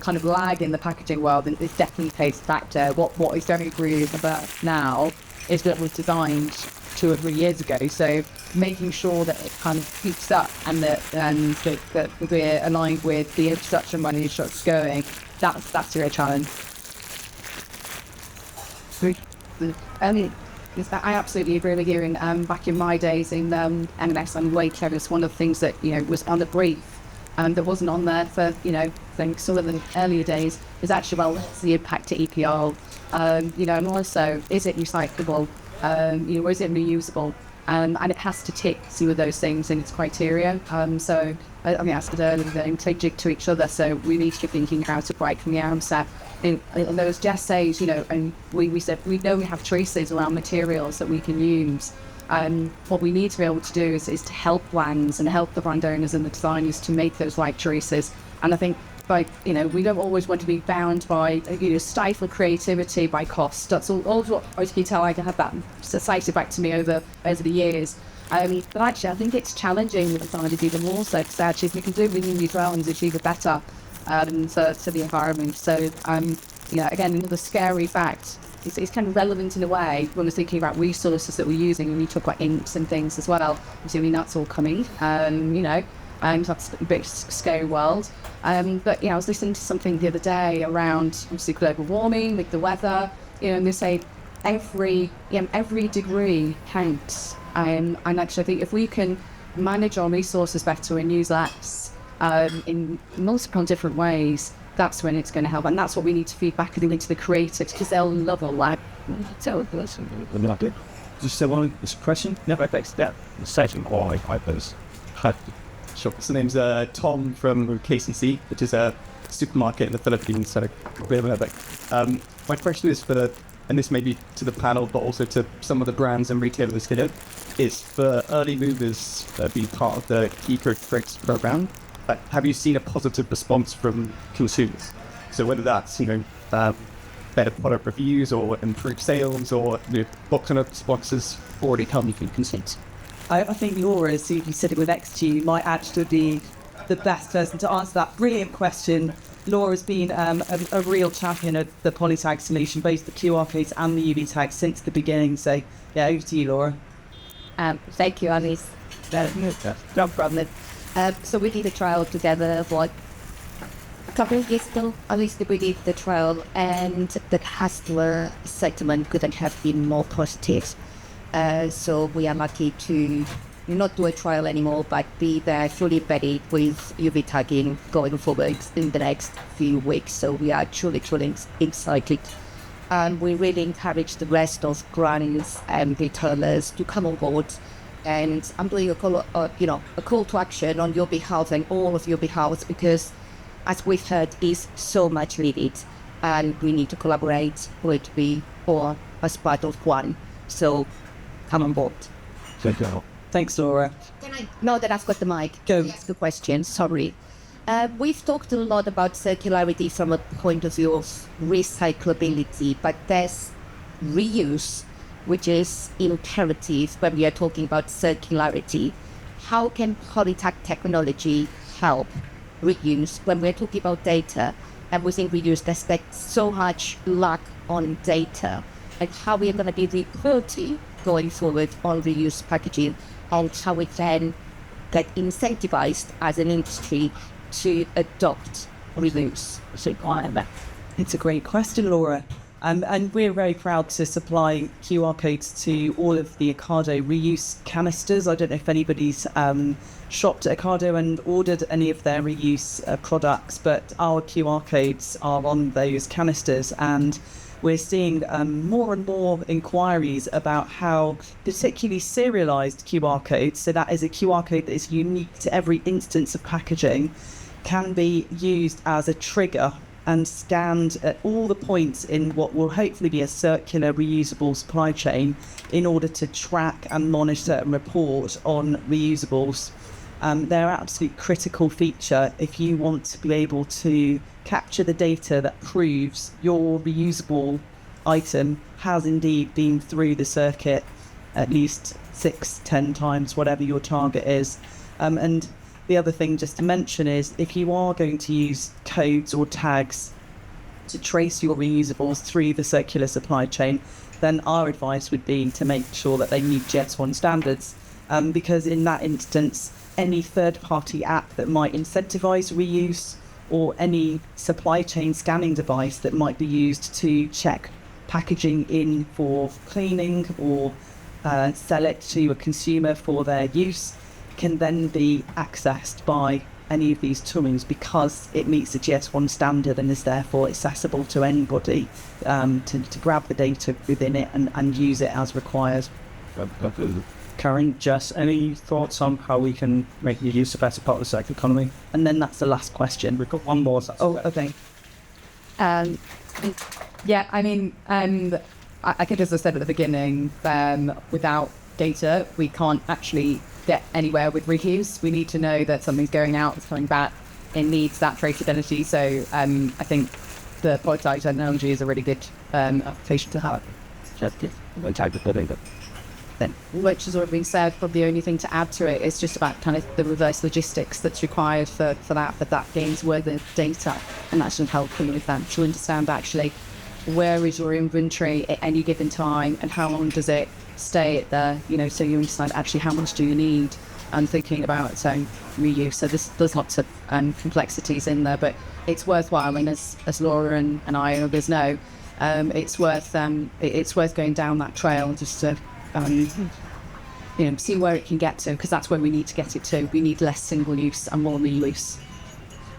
kind of lag in the packaging world is definitely a case factor. What is very brilliant about now is that it was designed 2 or 3 years ago. So making sure that it kind of keeps up, and that we're aligned with the infrastructure money shots going, that's a real challenge. I absolutely agree with you. And back in my days in M&S and Waco, it's one of the things that was on the brief, and that wasn't on there for I think some of the earlier days, is actually, well, what's the impact to EPR, and also, is it recyclable, or is it reusable, and it has to tick some of those things in its criteria. So I mean, I said earlier, they're integral to each other, so we need to be thinking how to right from the outset. And as Jess says, and we said we know we have choices around materials that we can use. What we need to be able to do is to help brands and help the brand owners and the designers to make those right choices. And I think we don't always want to be bound by, stifle creativity by cost. That's all what I can tell. I have that cited back to me over the years. But actually, I think it's challenging with designers even more so, because actually, if we can do it within these realms, it's even better to the environment. So, again, another scary fact. It's kind of relevant in a way when we're thinking about resources that we're using, and we talk about inks and things as well. Assuming that's all coming, and that's a bit scary world. But I was listening to something the other day around obviously global warming, like the weather, and they say every degree counts. And actually, I think if we can manage our resources better and use less in multiple different ways, that's when it's going to help. And that's what we need to feed back into the creatives, because they'll love all that. So, Just one question. Never fixed that. The second quality pipers. Sure. So the name's Tom from KCC, which is a supermarket in the Philippines. So a bit of a bit. My question is and this may be to the panel, but also to some of the brands and retailers here, is for early movers being part of the Ecotrace program. Have you seen a positive response from consumers? So whether that's better product reviews or improved sales, or what kind of responses already come from consumers? I think Laura, who's sitting with next to you, might actually be the best person to answer that brilliant question. Laura's been a real champion of the Polytag solution, both the QR codes and the UV tags, since the beginning. So Yeah, over to you, Laura. Thank you, Alice. No problem. So we did a trial together, what, a couple of years ago, at least we did the trial, and the customer sentiment couldn't have been more positive. So we are lucky to not do a trial anymore, but be there fully ready with UV tagging going forward in the next few weeks. So we are truly excited. And we really encourage the rest of brands and retailers to come on board. And I'm doing a call to action on your behalf and all of your behalves, because as we've heard, is so much needed, and we need to collaborate for it to be all as part of one. So come on board. Thanks, Laura. Now that I've got the mic, Go. ask the question. Sorry. We've talked a lot about circularity from a point of view of recyclability, but there's reuse, which is imperative when we are talking about circularity. How can Polytag technology help reuse when we're talking about data? And within reuse, there's so much lack on data, and how we're going to be the quality going forward on reuse packaging, and how we can get incentivized as an industry to adopt reuse. It's a great question, Laura. And we're very proud to supply QR codes to all of the Ocado reuse canisters. I don't know if anybody's shopped at Ocado and ordered any of their reuse products, but our QR codes are on those canisters, and we're seeing more and more inquiries about how particularly serialized QR codes, so that is a QR code that is unique to every instance of packaging, can be used as a trigger and scanned at all the points in what will hopefully be a circular reusable supply chain in order to track and monitor and report on reusables. They're an absolute critical feature if you want to be able to capture the data that proves your reusable item has indeed been through the circuit at least 6-10 times, whatever your target is. And the other thing just to mention is if you are going to use codes or tags to trace your reusables through the circular supply chain, then our advice would be to make sure that they meet Jess 1 standards, because in that instance, any third-party app that might incentivize reuse, or any supply chain scanning device that might be used to check packaging in for cleaning or sell it to a consumer for their use, can then be accessed by any of these tools because it meets the GS1 standard and is therefore accessible to anybody to grab the data within it and use it as required. Karen, Jess, any thoughts on how we can make reuse a better part of the circular economy? And then that's the last question. We've got one more. Oh, okay. Yeah, I mean, I think as I said at the beginning, without data, we can't actually get anywhere with reuse. We need to know that something's going out, it's coming back. It needs that traceability. So I think the Polytag technology is a really good application to have. Then, which has already been said, but the only thing to add to it is just about kind of the reverse logistics that's required for that gains where the data and actually helping with that to understand actually where is your inventory at any given time and how long does it stay at there, so you understand actually how much do you need and thinking about its own reuse. So there's lots of complexities in there, but it's worthwhile, and as Laura and I and others know, it's worth going down that trail just to see where it can get to, because that's where we need to get it to. We need less single use and more reuse.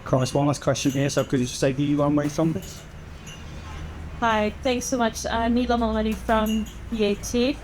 Chris, one last question here. So could you just say who you are and where you're from, please? Hi, thanks so much. Neela Maloney from BAT.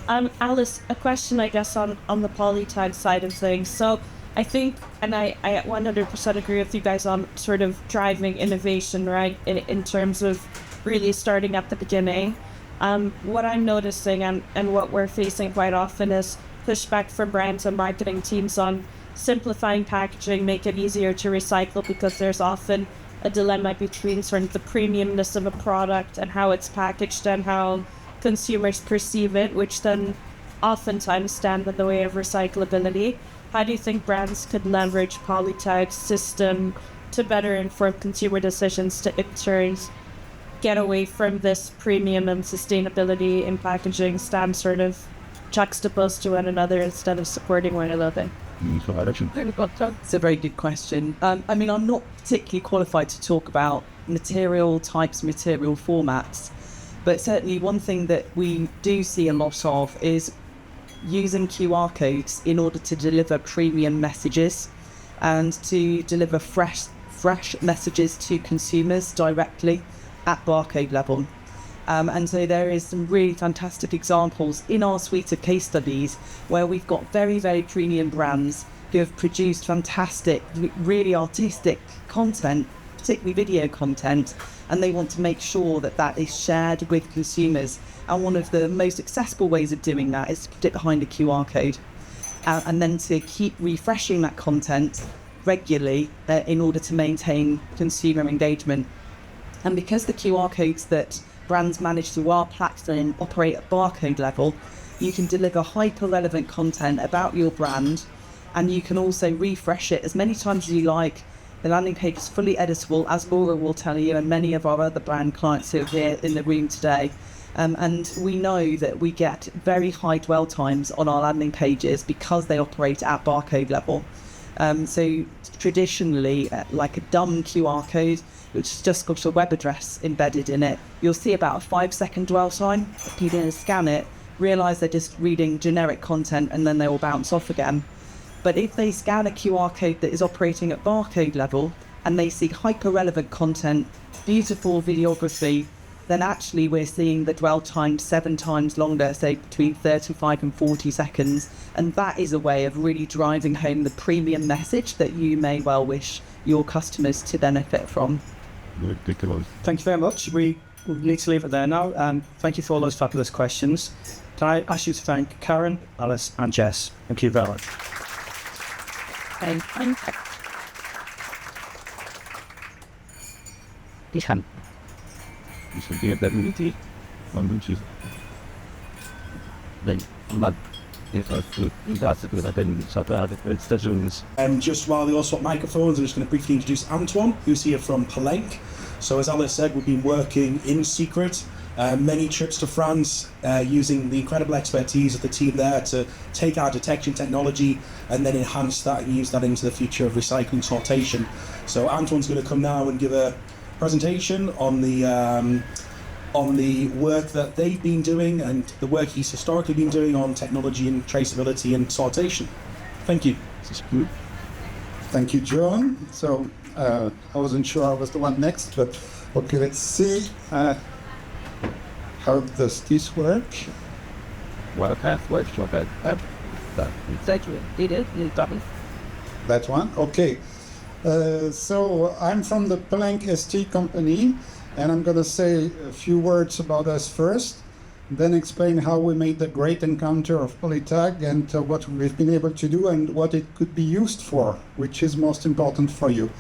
Alice, a question, I guess, on the Polytag side of things. So I think, and I 100% agree with you guys on sort of driving innovation, right, in terms of really starting at the beginning. What I'm noticing and what we're facing quite often is pushback from brands and marketing teams on simplifying packaging, make it easier to recycle, because there's often a dilemma between sort of the premiumness of a product and how it's packaged and how consumers perceive it, which then oftentimes stand in the way of recyclability. How do you think brands could leverage Polytag's system to better inform consumer decisions to in turn get away from this premium and sustainability in packaging, stand sort of juxtaposed to one another instead of supporting one another? It's a very good question. I mean, I'm not particularly qualified to talk about material types, material formats, but certainly one thing that we do see a lot of is using QR codes in order to deliver premium messages and to deliver fresh messages to consumers directly at barcode level. And so there is some really fantastic examples in our suite of case studies where we've got very, very premium brands who have produced fantastic, really artistic content, particularly video content, and they want to make sure that that is shared with consumers. And one of the most accessible ways of doing that is to put it behind a QR code and then to keep refreshing that content regularly in order to maintain consumer engagement. And because the QR codes that brands manage through our platform operate at barcode level, you can deliver hyper-relevant content about your brand, and you can also refresh it as many times as you like. The landing page is fully editable, as Laura will tell you, and many of our other brand clients who are here in the room today. And we know that we get very high dwell times on our landing pages because they operate at barcode level. So traditionally, like a dumb QR code, which has just got a web address embedded in it, you'll see about a 5-second dwell time. People scan it, realise they're just reading generic content, and then they will bounce off again. But if they scan a QR code that is operating at barcode level and they see hyper-relevant content, beautiful videography, then actually we're seeing the dwell time 7 times longer, say between 35 and 40 seconds. And that is a way of really driving home the premium message that you may well wish your customers to benefit from. Thank you very much. We need to leave it there now. Thank you for all those fabulous questions. Can I ask you to thank Karen, Alice and Jess? Thank you very much. Just while they all swap microphones, I'm just going to briefly introduce Antoine, who's here from Pellenc. So as Alice said, we've been working in secret, many trips to France, using the incredible expertise of the team there to take our detection technology and then enhance that and use that into the future of recycling sortation. So Antoine's going to come now and give a presentation on the work that they've been doing and the work he's historically been doing on technology and traceability and sortation. Thank you. Thank you, John. So I wasn't sure I was the one next, but okay, let's see. How does this work? That one? Okay. So I'm from the Pellenc ST company, and I'm going to say a few words about us first, then explain how we made the great encounter of Polytag and what we've been able to do and what it could be used for, which is most important for you.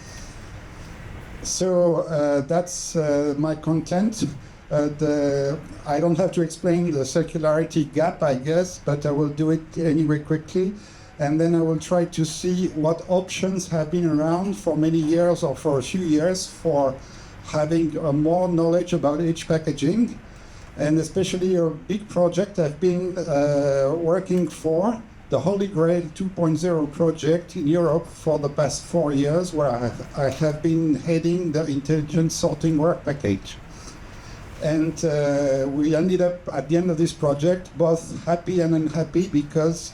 So that's my content. I don't have to explain the circularity gap, I guess, but I will do it anyway quickly. And then I will try to see what options have been around for many years or for a few years for having more knowledge about edge packaging. And especially a big project I've been working for, the Holy Grail 2.0 project in Europe for the past 4 years, where I have been heading the intelligent sorting work package. And we ended up at the end of this project both happy and unhappy because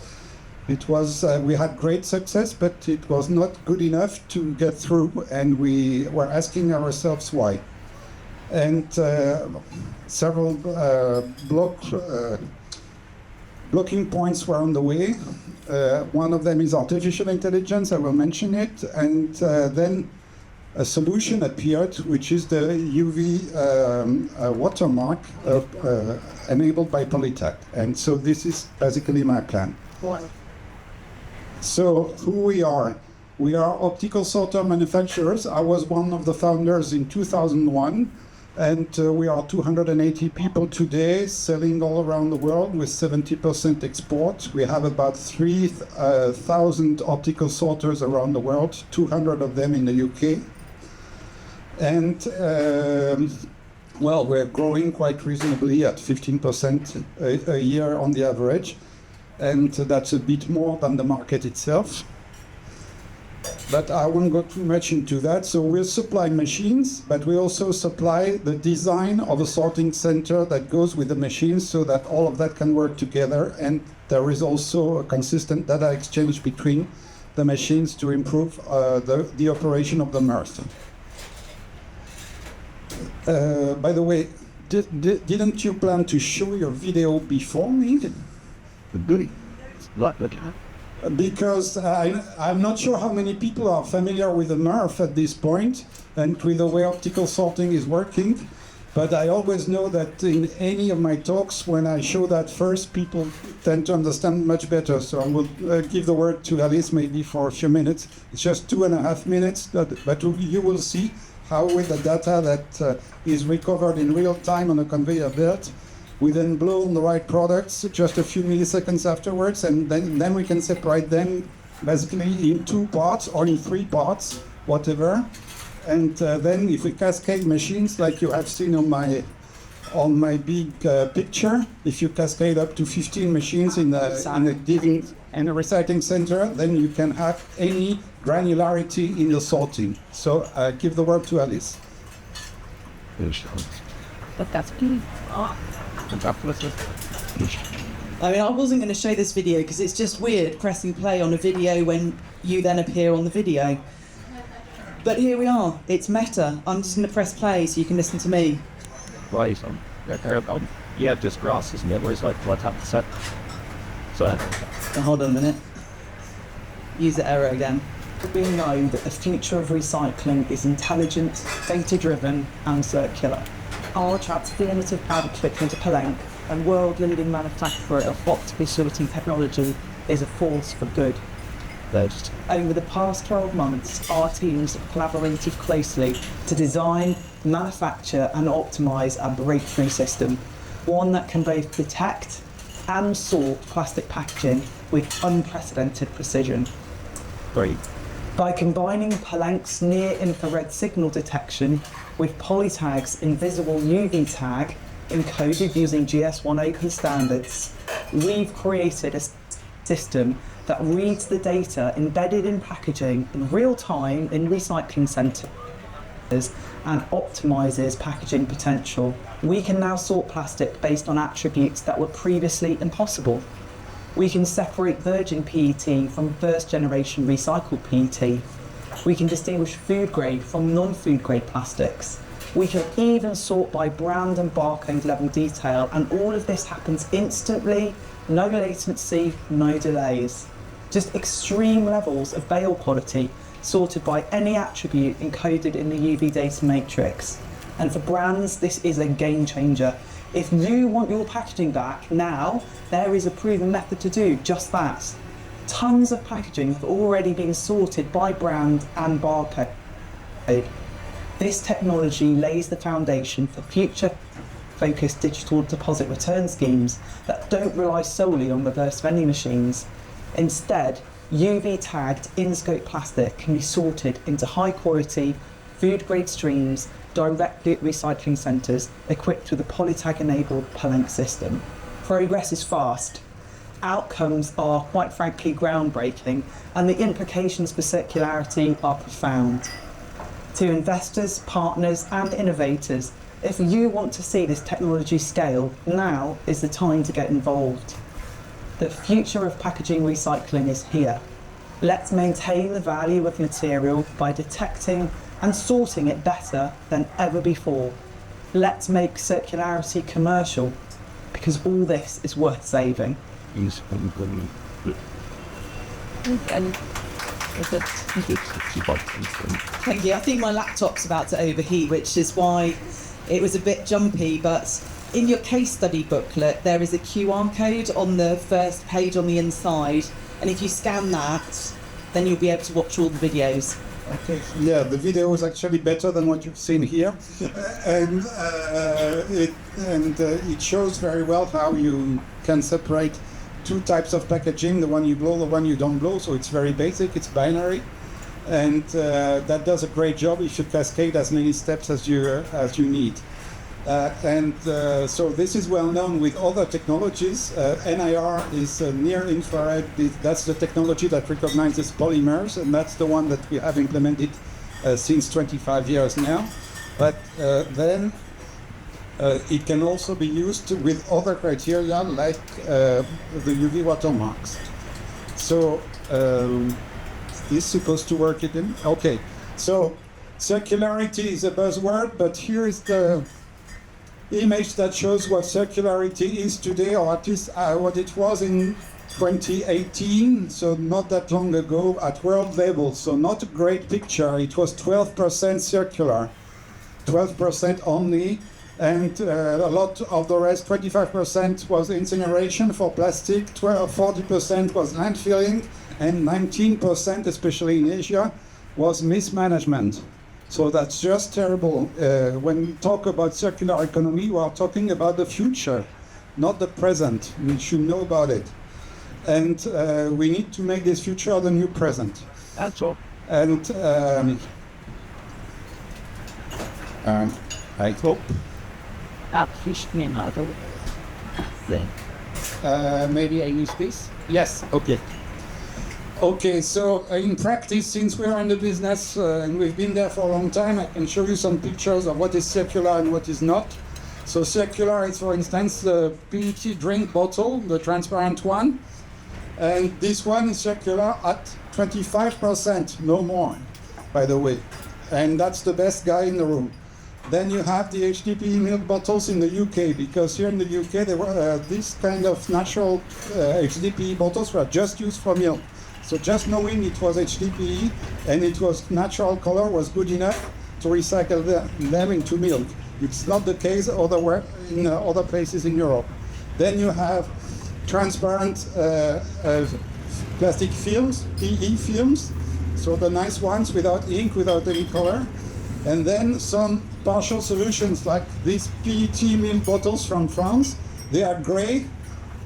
it was we had great success, but it was not good enough to get through, and we were asking ourselves why. And several blocking points were on the way. One of them is artificial intelligence, I will mention it, and then a solution appeared, which is the UV watermark enabled by Polytag. And so this is basically my plan. So who we are optical sorter manufacturers. I was one of the founders in 2001, and we are 280 people today, selling all around the world with 70% export. We have about 3,000 optical sorters around the world, 200 of them in the UK. And Well, we're growing quite reasonably at 15% a year on the average, and that's a bit more than the market itself. But I won't go too much into that. So we'll supply machines, but we also supply the design of a sorting center that goes with the machines so that all of that can work together. And there is also a consistent data exchange between the machines to improve the operation of the MRF. By the way, didn't you plan to show your video before me? Because I'm not sure how many people are familiar with the MRF at this point and with the way optical sorting is working. But I always know that in any of my talks, when I show that first, people tend to understand much better. So I will give the word to Alice maybe for a few minutes. It's just 2.5 minutes, but you will see how with the data that is recovered in real time on a conveyor belt, we then blow on the right products just a few milliseconds afterwards, and then we can separate them basically in 2 parts or in 3 parts, whatever. And then if we cascade machines like you have seen on my big picture, if you cascade up to 15 machines in a recycling center, then you can have any granularity in the sorting. So I give the word to Alice. But that's good. I mean, I wasn't going to show this video because it's just weird pressing play on a video when you then appear on the video. But here we are. It's meta. I'm just going to press play so you can listen to me. Right. Yeah, just grass, isn't it? Where it's like what happened set. So Now, hold on a minute. Use the arrow again. We know that the future of recycling is intelligent, data-driven and circular. Our transformative powder commitment to Pellenc, a world-leading manufacturer of optical sorting technology, is a force for good. Over the past 12 months, our teams have collaborated closely to design, manufacture and optimise our breakthrough system, one that can both detect and sort plastic packaging with unprecedented precision. great. By combining Pellenc's near-infrared signal detection with Polytag's invisible UV tag encoded using GS1 open standards, we've created a system that reads the data embedded in packaging in real time in recycling centres and optimises packaging potential. We can now sort plastic based on attributes that were previously impossible. We can separate virgin PET from first generation recycled PET. We can distinguish food grade from non-food grade plastics. We can even sort by brand and barcode level detail, and all of this happens instantly, no latency, no delays. Just extreme levels of bale quality sorted by any attribute encoded in the UV data matrix. And for brands, this is a game changer. If you want your packaging back now, there is a proven method to do just that. Tons of packaging have already been sorted by brand and barcode. This technology lays the foundation for future-focused digital deposit return schemes that don't rely solely on reverse vending machines. Instead, UV-tagged in-scope plastic can be sorted into high-quality, food-grade streams directly at recycling centres equipped with a Polytag-enabled Pellenc system. Progress is fast. Outcomes are, quite frankly, groundbreaking, and the implications for circularity are profound. To investors, partners and innovators, if you want to see this technology scale, now is the time to get involved. The future of packaging recycling is here. Let's maintain the value of material by detecting and sorting it better than ever before. Let's make circularity commercial, because all this is worth saving. Thank you. I think my laptop's about to overheat, which is why it was a bit jumpy, but in your case study booklet, there is a QR code on the first page on the inside, and if you scan that, then you'll be able to watch all the videos. Okay. Yeah, the video is actually better than what you've seen here, and it shows very well how you can separate two types of packaging: the one you blow, the one you don't blow. So it's very basic, it's binary, and that does a great job if you cascade as many steps as you need. So this is well known with other technologies. NIR is near infrared. That's the technology that recognizes polymers, and that's the one that we have implemented since 25 years now. But then it can also be used with other criteria like the UV watermarks. So is supposed to work again? Okay. So circularity is a buzzword, but here is the image that shows what circularity is today, or at least what it was in 2018, so not that long ago at world level. So not a great picture. It was 12% circular, 12% only, and a lot of the rest, 25% was incineration for plastic, 40% was landfilling, and 19%, especially in Asia, was mismanagement. So that's just terrible. When we talk about circular economy, we are talking about the future, not the present. We should know about it. And we need to make this future the new present. That's all. And I hope. Maybe I use this? Yes, okay. Okay, so in practice, since we are in the business and we've been there for a long time, I can show you some pictures of what is circular and what is not. So circular is, for instance, the PET drink bottle, the transparent one. And this one is circular at 25%, no more, by the way. And that's the best guy in the room. Then you have the HDPE milk bottles in the UK, because here in the UK, there were this kind of natural HDPE bottles were just used for milk. So just knowing it was HDPE and it was natural color was good enough to recycle them into milk. It's not the case otherwhere in other places in Europe. Then you have transparent plastic films, PE films, so the nice ones without ink, without any color. And then some partial solutions like these PET milk bottles from France. They are gray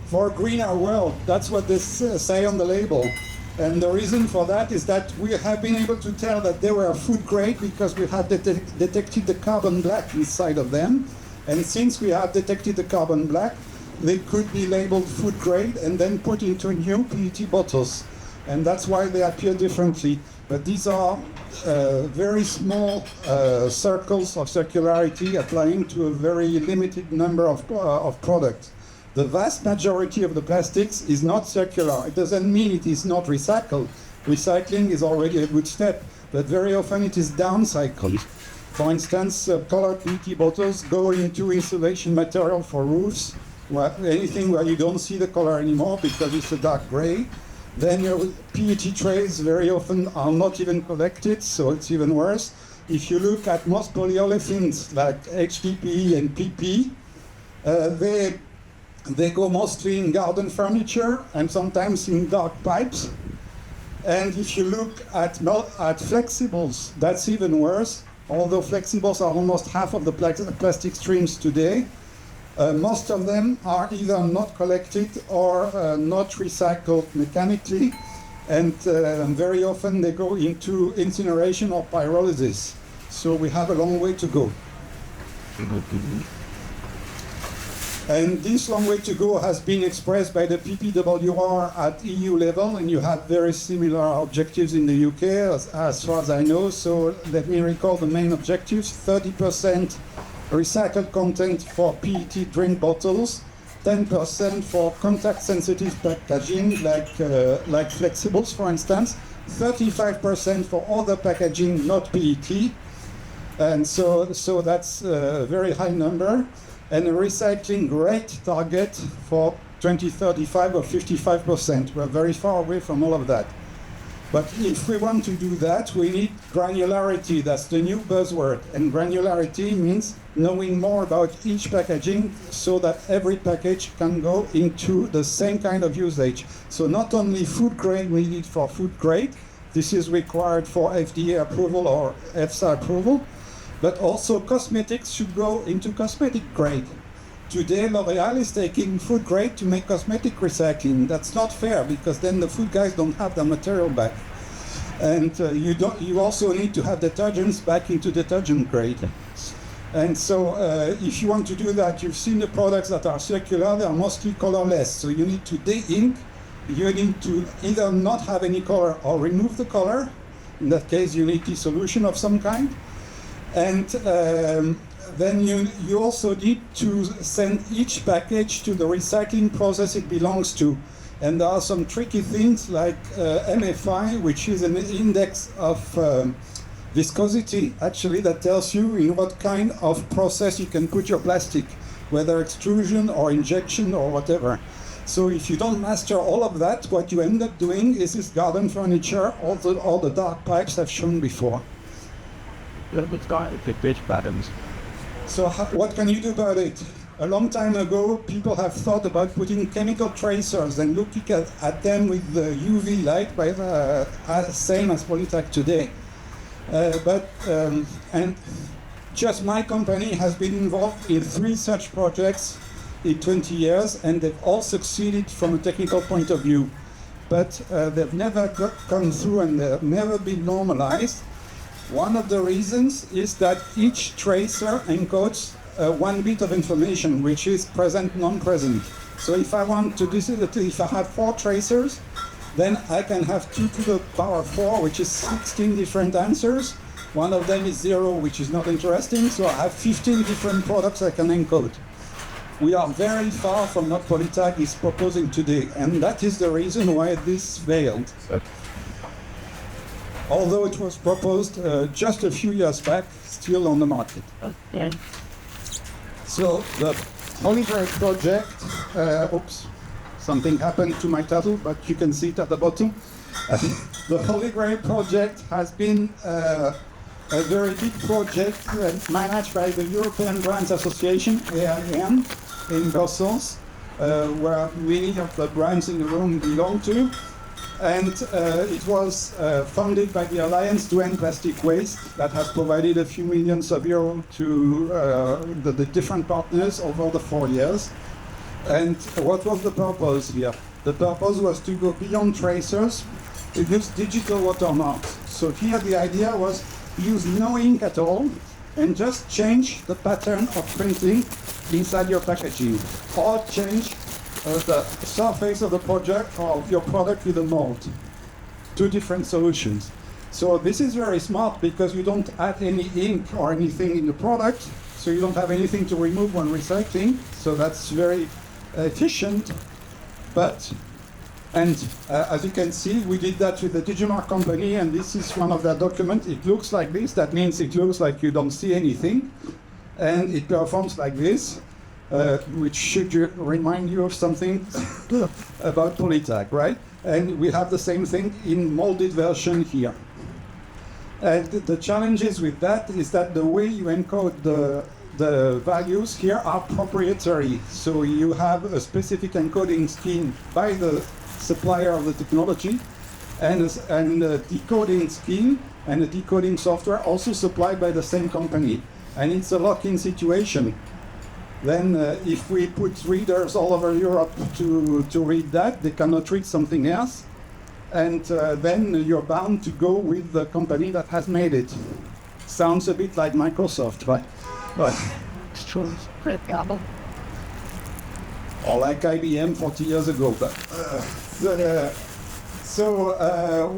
for a greener world. That's what they say on the label. And the reason for that is that we have been able to tell that they were food grade because we have detected the carbon black inside of them. And since we have detected the carbon black, they could be labeled food grade and then put into new PET bottles. And that's why they appear differently. But these are very small circles of circularity applying to a very limited number of products. The vast majority of the plastics is not circular. It doesn't mean it is not recycled. Recycling is already a good step, but very often it is downcycled. For instance, colored PET bottles go into insulation material for roofs, anything where you don't see the color anymore because it's a dark gray. Then your PET trays very often are not even collected, so it's even worse. If you look at most polyolefins like HDPE and PP, they go mostly in garden furniture and sometimes in dark pipes. And if you look at flexibles, that's even worse. Although flexibles are almost half of the plastic streams today, most of them are either not collected or not recycled mechanically. And very often they go into incineration or pyrolysis. So we have a long way to go. And this long way to go has been expressed by the PPWR at EU level, and you have very similar objectives in the UK, as far as I know. So let me recall the main objectives: 30% recycled content for PET drink bottles, 10% for contact-sensitive packaging, like flexibles, for instance, 35% for other packaging, not PET, and so that's a very high number. And a recycling rate target for 2035 of 55%. We're very far away from all of that. But if we want to do that, we need granularity. That's the new buzzword. And granularity means knowing more about each packaging so that every package can go into the same kind of usage. So not only food grade we need for food grade, this is required for FDA approval or EFSA approval, but also cosmetics should go into cosmetic grade. Today, L'Oreal is taking food grade to make cosmetic recycling. That's not fair because then the food guys don't have their material back. And you also need to have detergents back into detergent grade. And so if you want to do that, you've seen the products that are circular, they are mostly colorless. So you need to de-ink. You need to either not have any color or remove the color. In that case, you need dissolution of some kind. And then you also need to send each package to the recycling process it belongs to. And there are some tricky things like MFI, which is an index of viscosity, actually, that tells you in what kind of process you can put your plastic, whether extrusion or injection or whatever. So if you don't master all of that, what you end up doing is this garden furniture, all the dark pipes I've shown before. It's got big patterns. So what can you do about it? A long time ago, people have thought about putting chemical tracers and looking at them with the UV light, by the same as Polytag today. And just my company has been involved in 3 such projects in 20 years, and they've all succeeded from a technical point of view. But they've never come through, and they've never been normalized. One of the reasons is that each tracer encodes 1 bit of information, which is present, non-present. So if I want to if I have 4 tracers, then I can have 2 to the power 4, which is 16 different answers. One of them is 0, which is not interesting, so I have 15 different products I can encode. We are very far from what Polytag is proposing today, and that is the reason why this failed. Although it was proposed just a few years back, still on the market. So the Polytag project, oops. Something happened to my title, but you can see it at the bottom. The Polytag project has been a very big project managed by the European Brands Association, EAM, in Brussels, where many of the brands in the room belong to. And it was funded by the Alliance to End Plastic Waste that has provided a few millions of euros to the different partners over the 4 years. And what was the purpose here? The purpose was to go beyond tracers, to use digital watermarks. So here the idea was use no ink at all and just change the pattern of printing inside your packaging, or change the surface of the project or of your product with a mold. 2 different solutions. So this is very smart because you don't add any ink or anything in the product, so you don't have anything to remove when recycling. So that's very efficient, as you can see, we did that with the Digimark company, and this is one of their documents. It looks like this. That means it looks like you don't see anything, and it performs like this, which should remind you of something about Polytag, right? And we have the same thing in molded version here. And the challenges with that is that the way you encode the values here are proprietary. So you have a specific encoding scheme by the supplier of the technology, and a decoding scheme and a decoding software also supplied by the same company. And it's a lock-in situation. Then if we put readers all over Europe to read that, they cannot read something else. And then you're bound to go with the company that has made it. Sounds a bit like Microsoft, right? But or like IBM 40 years ago.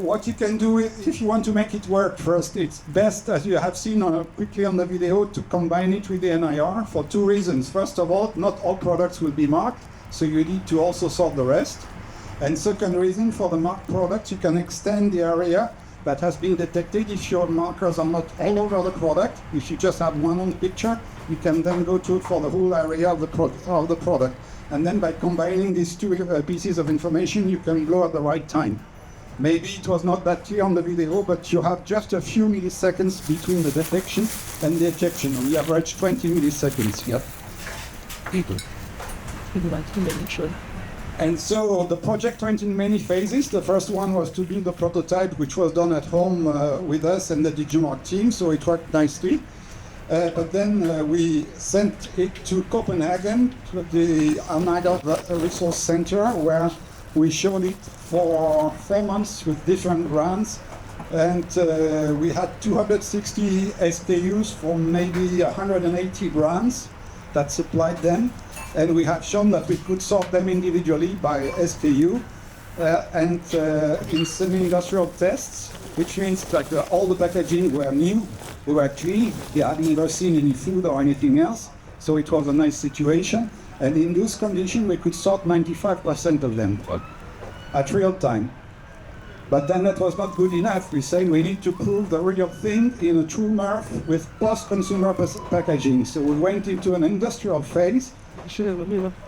What you can do if you want to make it work, first, it's best, as you have seen quickly on the video, to combine it with the NIR for 2 reasons. First of all, not all products will be marked, so you need to also sort the rest. And second reason, for the marked products, you can extend the area that has been detected if your markers are not all over the product. If you just have one on the picture, you can then go to for the whole area of the product. And then by combining these 2 pieces of information, you can blow at the right time. Maybe it was not that clear on the video, but you have just a few milliseconds between the detection and the ejection. On the average, 20 milliseconds. Yep. And so the project went in many phases. The first one was to build the prototype, which was done at home with us and the Digimark team, so it worked nicely. But then we sent it to Copenhagen, to the Armada Resource Center, where we showed it for 4 months with different brands. And we had 260 SKUs from maybe 180 brands that supplied them. And we have shown that we could sort them individually by SKU. And in semi-industrial tests, which means that all the packaging were new, they were clean, they had never seen any food or anything else. So it was a nice situation. And in those conditions, we could sort 95% of them at real time. But then that was not good enough. We say we need to prove the real thing in a true MRF with post-consumer packaging. So we went into an industrial phase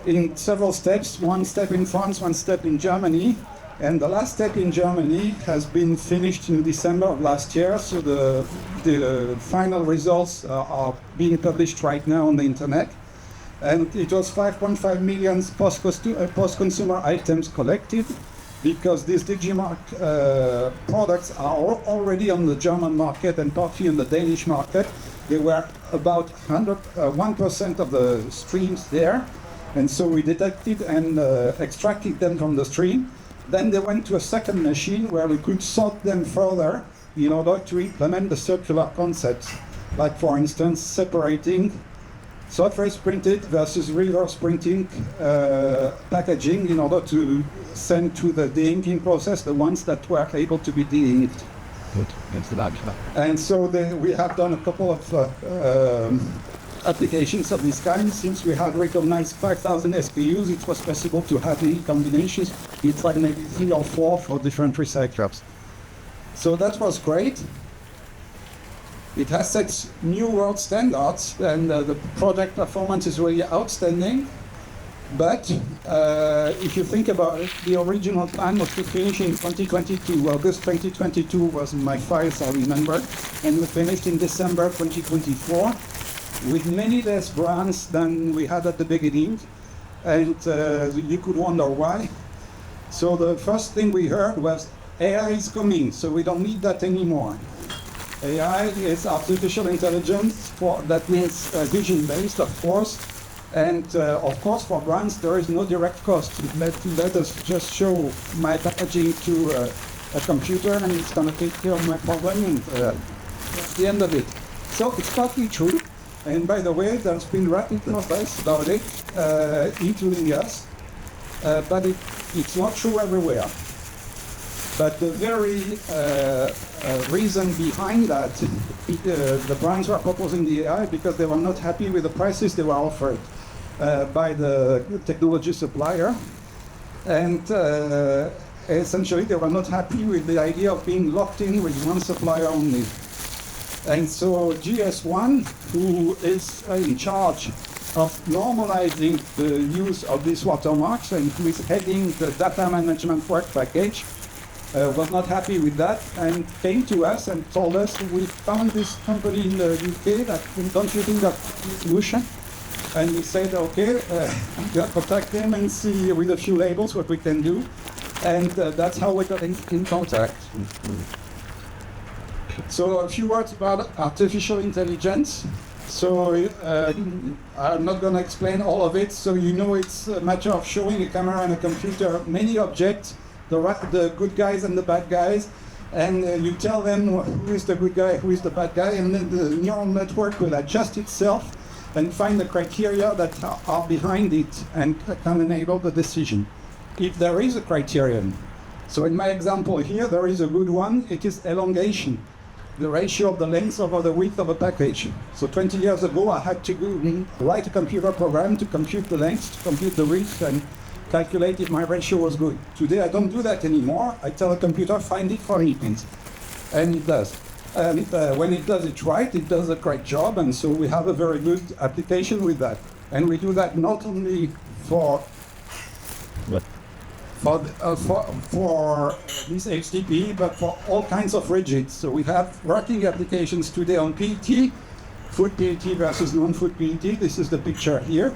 in several steps, one step in France, one step in Germany. And the last step in Germany has been finished in December of last year. So the final results are being published right now on the internet. And it was 5.5 million post-consumer items collected, because these Digimark products are already on the German market and partly on the Danish market. They were about 1% of the streams there. And so we detected and extracted them from the stream. Then they went to a second machine where we could sort them further in order to implement the circular concepts. Like, for instance, separating surface printed versus reverse printing packaging in order to send to the de-inking process the ones that were able to be de-inked. And so we have done a couple of applications of this kind. Since we had recognized 5,000 SKUs, it was possible to have many combinations. It's like maybe 3 or 4 for different recyclers. So that was great. It has set new world standards, and the product performance is really outstanding. But if you think about it, the original plan was to finish in 2022. August 2022 was my files, I remember. And we finished in December 2024 with many less brands than we had at the beginning. And you could wonder why. So the first thing we heard was AI is coming, so we don't need that anymore. AI is artificial intelligence, that means vision-based, of course. And of course, for brands, there is no direct cost. Let us just show my packaging to a computer, and it's going to take care of my problem, and that's the end of it. So it's partly true. And by the way, there's been rapid progress about it, including us. But it's not true everywhere. But the very reason behind that, the brands were proposing the AI because they were not happy with the prices they were offered by the technology supplier. And essentially, they were not happy with the idea of being locked in with one supplier only. And so GS1, who is in charge of normalizing the use of these watermarks and who is heading the data management work package, was not happy with that and came to us and told us, we found this company in the UK that don't you think that's a solution? And we said, okay, contact them and see with a few labels what we can do. And that's how we got in contact. So a few words about artificial intelligence. So I'm not going to explain all of it. So you know it's a matter of showing a camera and a computer many objects, the good guys and the bad guys, and you tell them who is the good guy, who is the bad guy, and then the neural network will adjust itself and find the criteria that are behind it and can enable the decision, if there is a criterion. So in my example here, there is a good one. It is elongation, the ratio of the length over the width of a package. So 20 years ago, I had to write a computer program to compute the length, to compute the width, and calculate if my ratio was good. Today, I don't do that anymore. I tell a computer, find it for me, please. And it does. And when it does it right, it does a great job. And so we have a very good application with that. And we do that not only for this HTTP, but for all kinds of rigids. So we have working applications today on PET, food PET versus non-food PET. This is the picture here.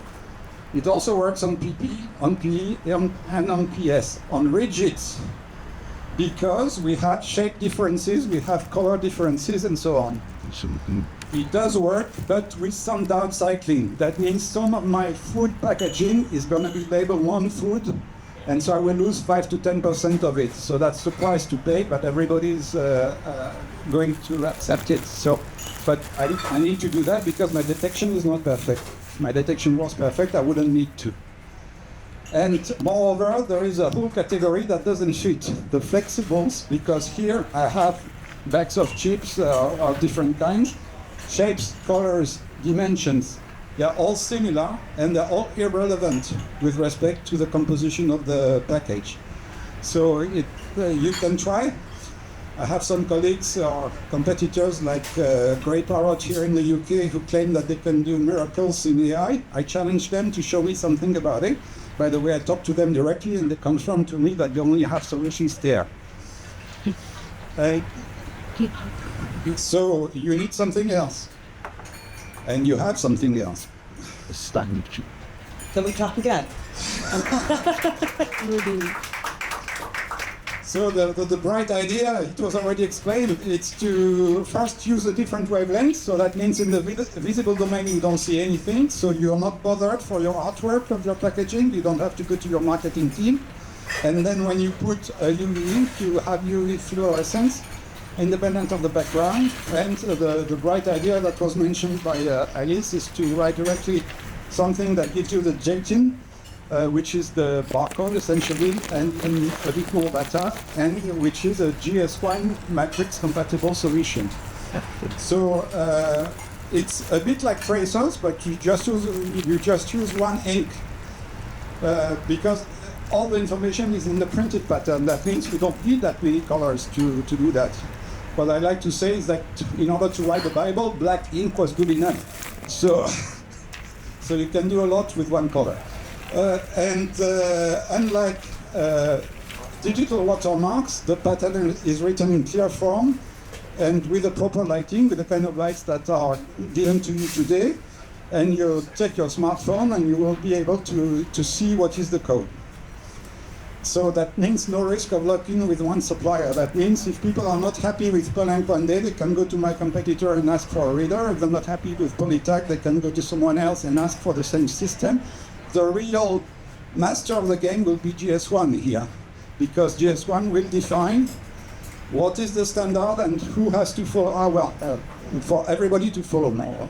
It also works on PP, on PE, and on PS, on rigids, because we have shape differences, we have color differences, and so on. It does work, but with some downcycling. That means some of my food packaging is going to be labeled non-food, And so I will lose 5 to 10% of it. So that's the price to pay, but everybody's going to accept it. So, but I need to do that because my detection is not perfect. If my detection was perfect, I wouldn't need to. And moreover, there is a whole category that doesn't fit, the flexibles, because here I have bags of chips of different kinds, shapes, colors, dimensions. They are all similar and they're all irrelevant with respect to the composition of the package. So you can try. I have some colleagues or competitors like Grey Parrot here in the UK who claim that they can do miracles in AI. I challenge them to show me something about it. By the way, I talked to them directly and they confirmed to me that they only have solutions there. So you need something else. And you have something else. Can we clap again? So the bright idea, it was already explained, it's to first use a different wavelength. So that means in the visible domain you don't see anything. So you're not bothered for your artwork of your packaging. You don't have to go to your marketing team. And then when you put a UV ink, you have UV fluorescence, independent of the background. And the bright idea that was mentioned by Alice is to write directly something that gives you the JTIN, which is the barcode essentially, and a bit more data, and which is a GS1 matrix compatible solution. So it's a bit like tracers, but you just use one ink because all the information is in the printed pattern. That means you don't need that many colors to do that. What I like to say is that in order to write the Bible, black ink was good enough. So you can do a lot with one color. Unlike digital watermarks, the pattern is written in clear form and with the proper lighting, with the kind of lights that are given to you today. And you take your smartphone and you will be able to see what is the code. So that means no risk of locking with one supplier. That means if people are not happy with Pellenc one day, they can go to my competitor and ask for a reader. If they're not happy with Polytag, they can go to someone else and ask for the same system. The real master of the game will be GS1 here, because GS1 will define what is the standard and who has to follow, for everybody to follow now.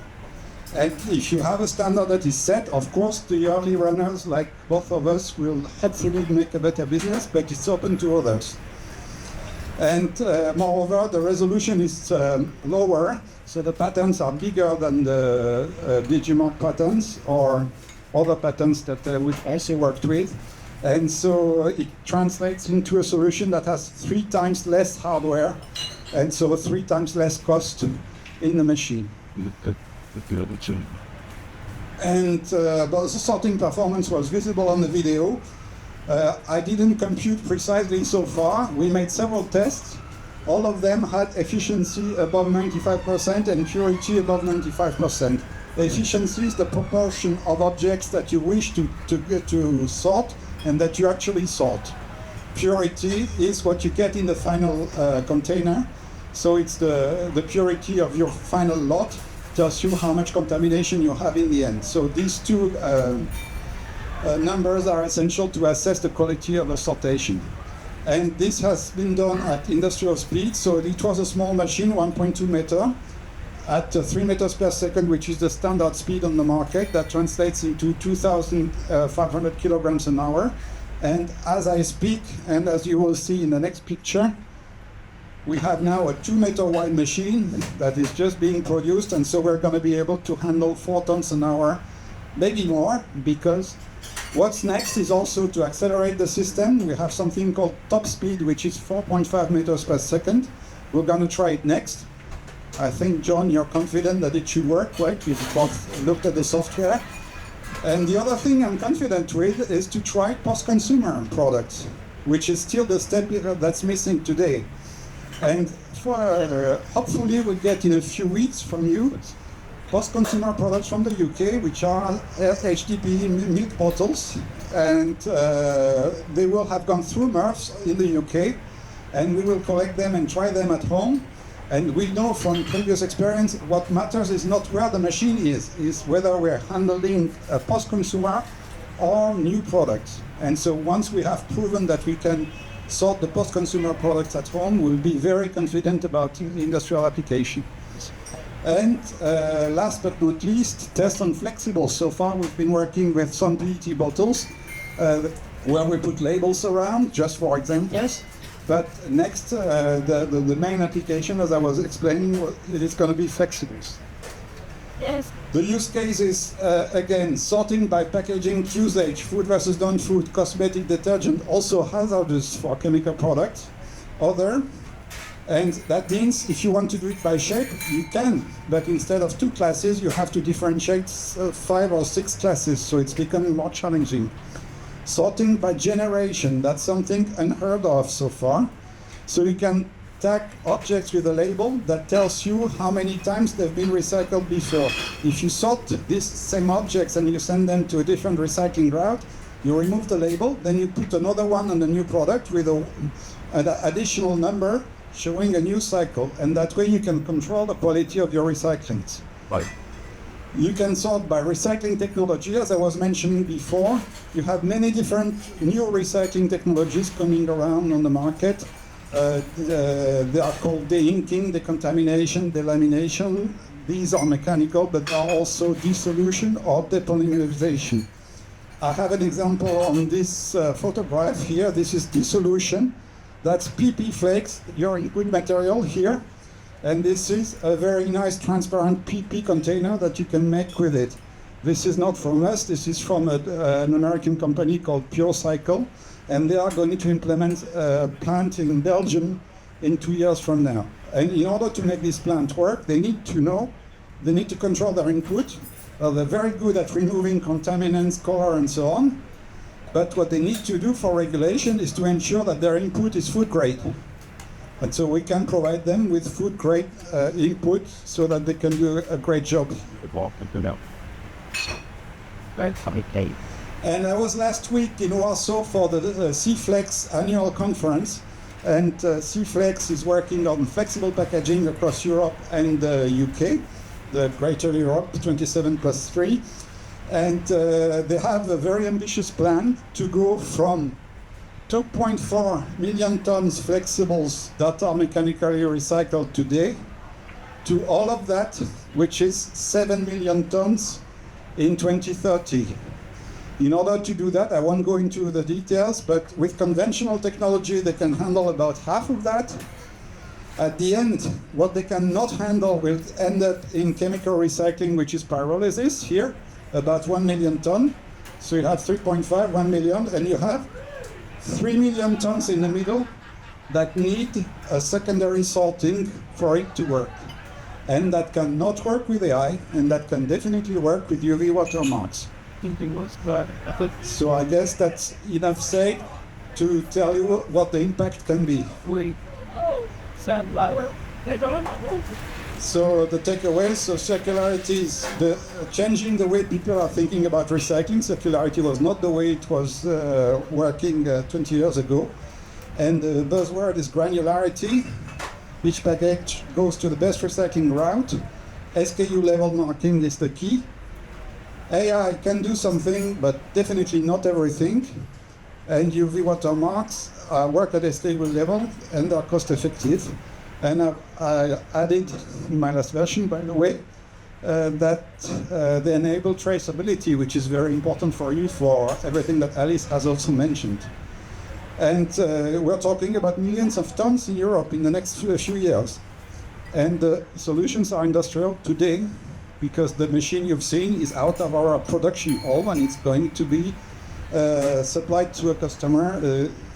And if you have a standard that is set, of course, the early runners, like both of us, will hopefully make a better business, but it's open to others. And moreover, the resolution is lower, so the patterns are bigger than the Digimark patterns or other patterns that we've also worked with. And so it translates into a solution that has 3 times less hardware, and so 3 times less cost in the machine. And the sorting performance was visible on the video. I didn't compute precisely so far. We made several tests. All of them had efficiency above 95% and purity above 95%. Efficiency is the proportion of objects that you wish to sort and that you actually sort. Purity is what you get in the final container. So it's the purity of your final lot. Tells you how much contamination you have in the end. So these two numbers are essential to assess the quality of the sortation. And this has been done at industrial speed. So it was a small machine, 1.2 meter, at 3 meters per second, which is the standard speed on the market. That translates into 2,500 kilograms an hour. And as I speak, and as you will see in the next picture, we have now a 2 meter wide machine that is just being produced, and so we're going to be able to handle 4 tons an hour, maybe more, because what's next is also to accelerate the system. We have something called top speed, which is 4.5 meters per second. We're going to try it next. I think, John, you're confident that it should work, right? You've both looked at the software. And the other thing I'm confident with is to try post-consumer products, which is still the step that's missing today. And hopefully we'll get in a few weeks from you post-consumer products from the UK, which are HDPE milk bottles, and they will have gone through MRFs in the UK, and we will collect them and try them at home. And we know from previous experience what matters is not where the machine is whether we're handling a post-consumer or new products. And so once we have proven that we can sort the post-consumer products at home, we'll be very confident about the industrial application. And last but not least, test on flexibles. So far we've been working with some PET bottles where we put labels around, just for examples. But next, the main application, as I was explaining, it is going to be flexibles. Yes. The use case is, again, sorting by packaging usage, food versus non-food, cosmetic detergent, also hazardous for chemical products, other. And that means if you want to do it by shape, you can. But instead of 2 classes, you have to differentiate 5 or 6 classes, so it's becoming more challenging. Sorting by generation, that's something unheard of so far. So you can tag objects with a label that tells you how many times they've been recycled before. If you sort these same objects and you send them to a different recycling route, you remove the label, then you put another one on the new product with an additional number showing a new cycle, and that way you can control the quality of your recycling. Right. You can sort by recycling technology, as I was mentioning before. You have many different new recycling technologies coming around on the market. They are called de-inking, decontamination, delamination. These are mechanical, but are also dissolution or depolymerization. I have an example on this photograph here. This is dissolution. That's PP flakes, your input material here. And this is a very nice transparent PP container that you can make with it. This is not from us, this is from an American company called Pure Cycle. And they are going to implement a plant in Belgium in 2 years from now. And in order to make this plant work, they need to control their input. They're very good at removing contaminants, color, and so on. But what they need to do for regulation is to ensure that their input is food grade. And so we can provide them with food grade input so that they can do a great job. And I was last week in Warsaw for the CFlex annual conference. And CFlex is working on flexible packaging across Europe and the UK, the Greater Europe 27+3. And they have a very ambitious plan to go from 2.4 million tons flexibles that are mechanically recycled today to all of that, which is 7 million tons in 2030. In order to do that, I won't go into the details, but with conventional technology, they can handle about half of that. At the end, what they cannot handle will end up in chemical recycling, which is pyrolysis here, about 1 million ton. So you have 3.5, 1 million, and you have 3 million tons in the middle that need a secondary sorting for it to work. And that cannot work with AI, and that can definitely work with UV watermarks. So I guess that's enough said to tell you what the impact can be. So the takeaways, so circularity is changing the way people are thinking about recycling. Circularity was not the way it was working 20 years ago. And the buzzword is granularity. Each package goes to the best recycling route. SKU level marking is the key. AI can do something, but definitely not everything. And UV watermarks work at SKU level and are cost effective. And I added in my last version, by the way, that they enable traceability, which is very important for you for everything that Alice has also mentioned. And we're talking about millions of tons in Europe in the next few years. And the solutions are industrial today, because the machine you've seen is out of our production hall and it's going to be supplied to a customer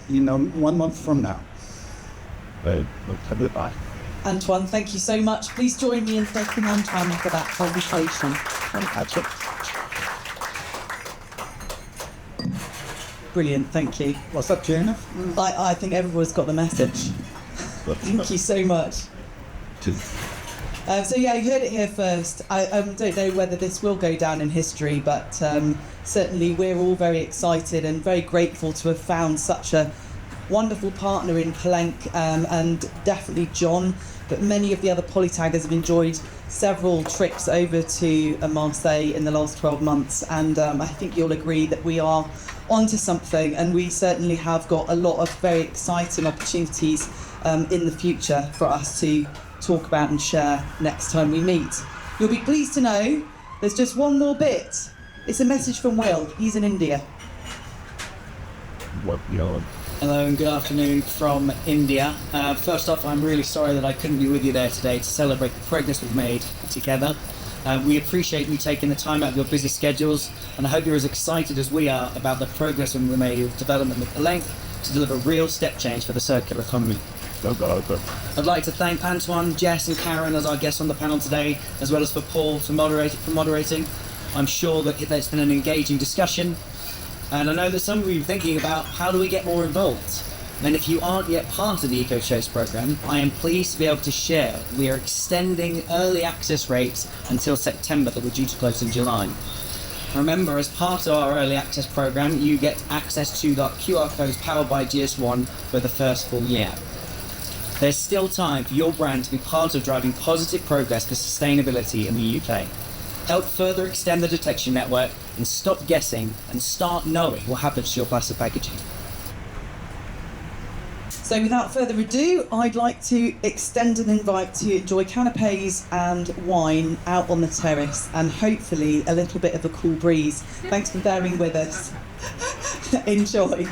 in 1 month from now. Antoine, thank you so much. Please join me in thanking Antoine for that conversation. Brilliant, thank you. What's up, Jane? I think everyone's got the message. Thank you so much. So yeah, you heard it here first. I don't know whether this will go down in history, but certainly we're all very excited and very grateful to have found such a wonderful partner in Pellenc, and definitely John, but many of the other Polytaggers have enjoyed several trips over to Marseille in the last 12 months, and I think you'll agree that we are onto something, and we certainly have got a lot of very exciting opportunities in the future for us to talk about and share next time we meet. You'll be pleased to know there's just one more bit. It's a message from Will. He's in India. Hello and good afternoon from India. First off, I'm really sorry that I couldn't be with you there today to celebrate the progress we've made together. We appreciate you taking the time out of your busy schedules, and I hope you're as excited as we are about the progress we've made with development of Pellenc to deliver real step change for the circular economy. I'd like to thank Antoine, Jess and Karen as our guests on the panel today, as well as for Paul for moderating. I'm sure that it's been an engaging discussion, and I know that some of you are thinking about how do we get more involved. And if you aren't yet part of the Ecotrace programme, I am pleased to be able to share we are extending early access rates until September that were due to close in July. Remember, as part of our early access programme, you get access to the QR codes powered by GS1 for the first full year. There's still time for your brand to be part of driving positive progress for sustainability in the UK. Help further extend the detection network and stop guessing and start knowing what happens to your plastic packaging. So without further ado, I'd like to extend an invite to enjoy canapes and wine out on the terrace, and hopefully a little bit of a cool breeze. Thanks for bearing with us. Enjoy.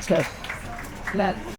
Sorry.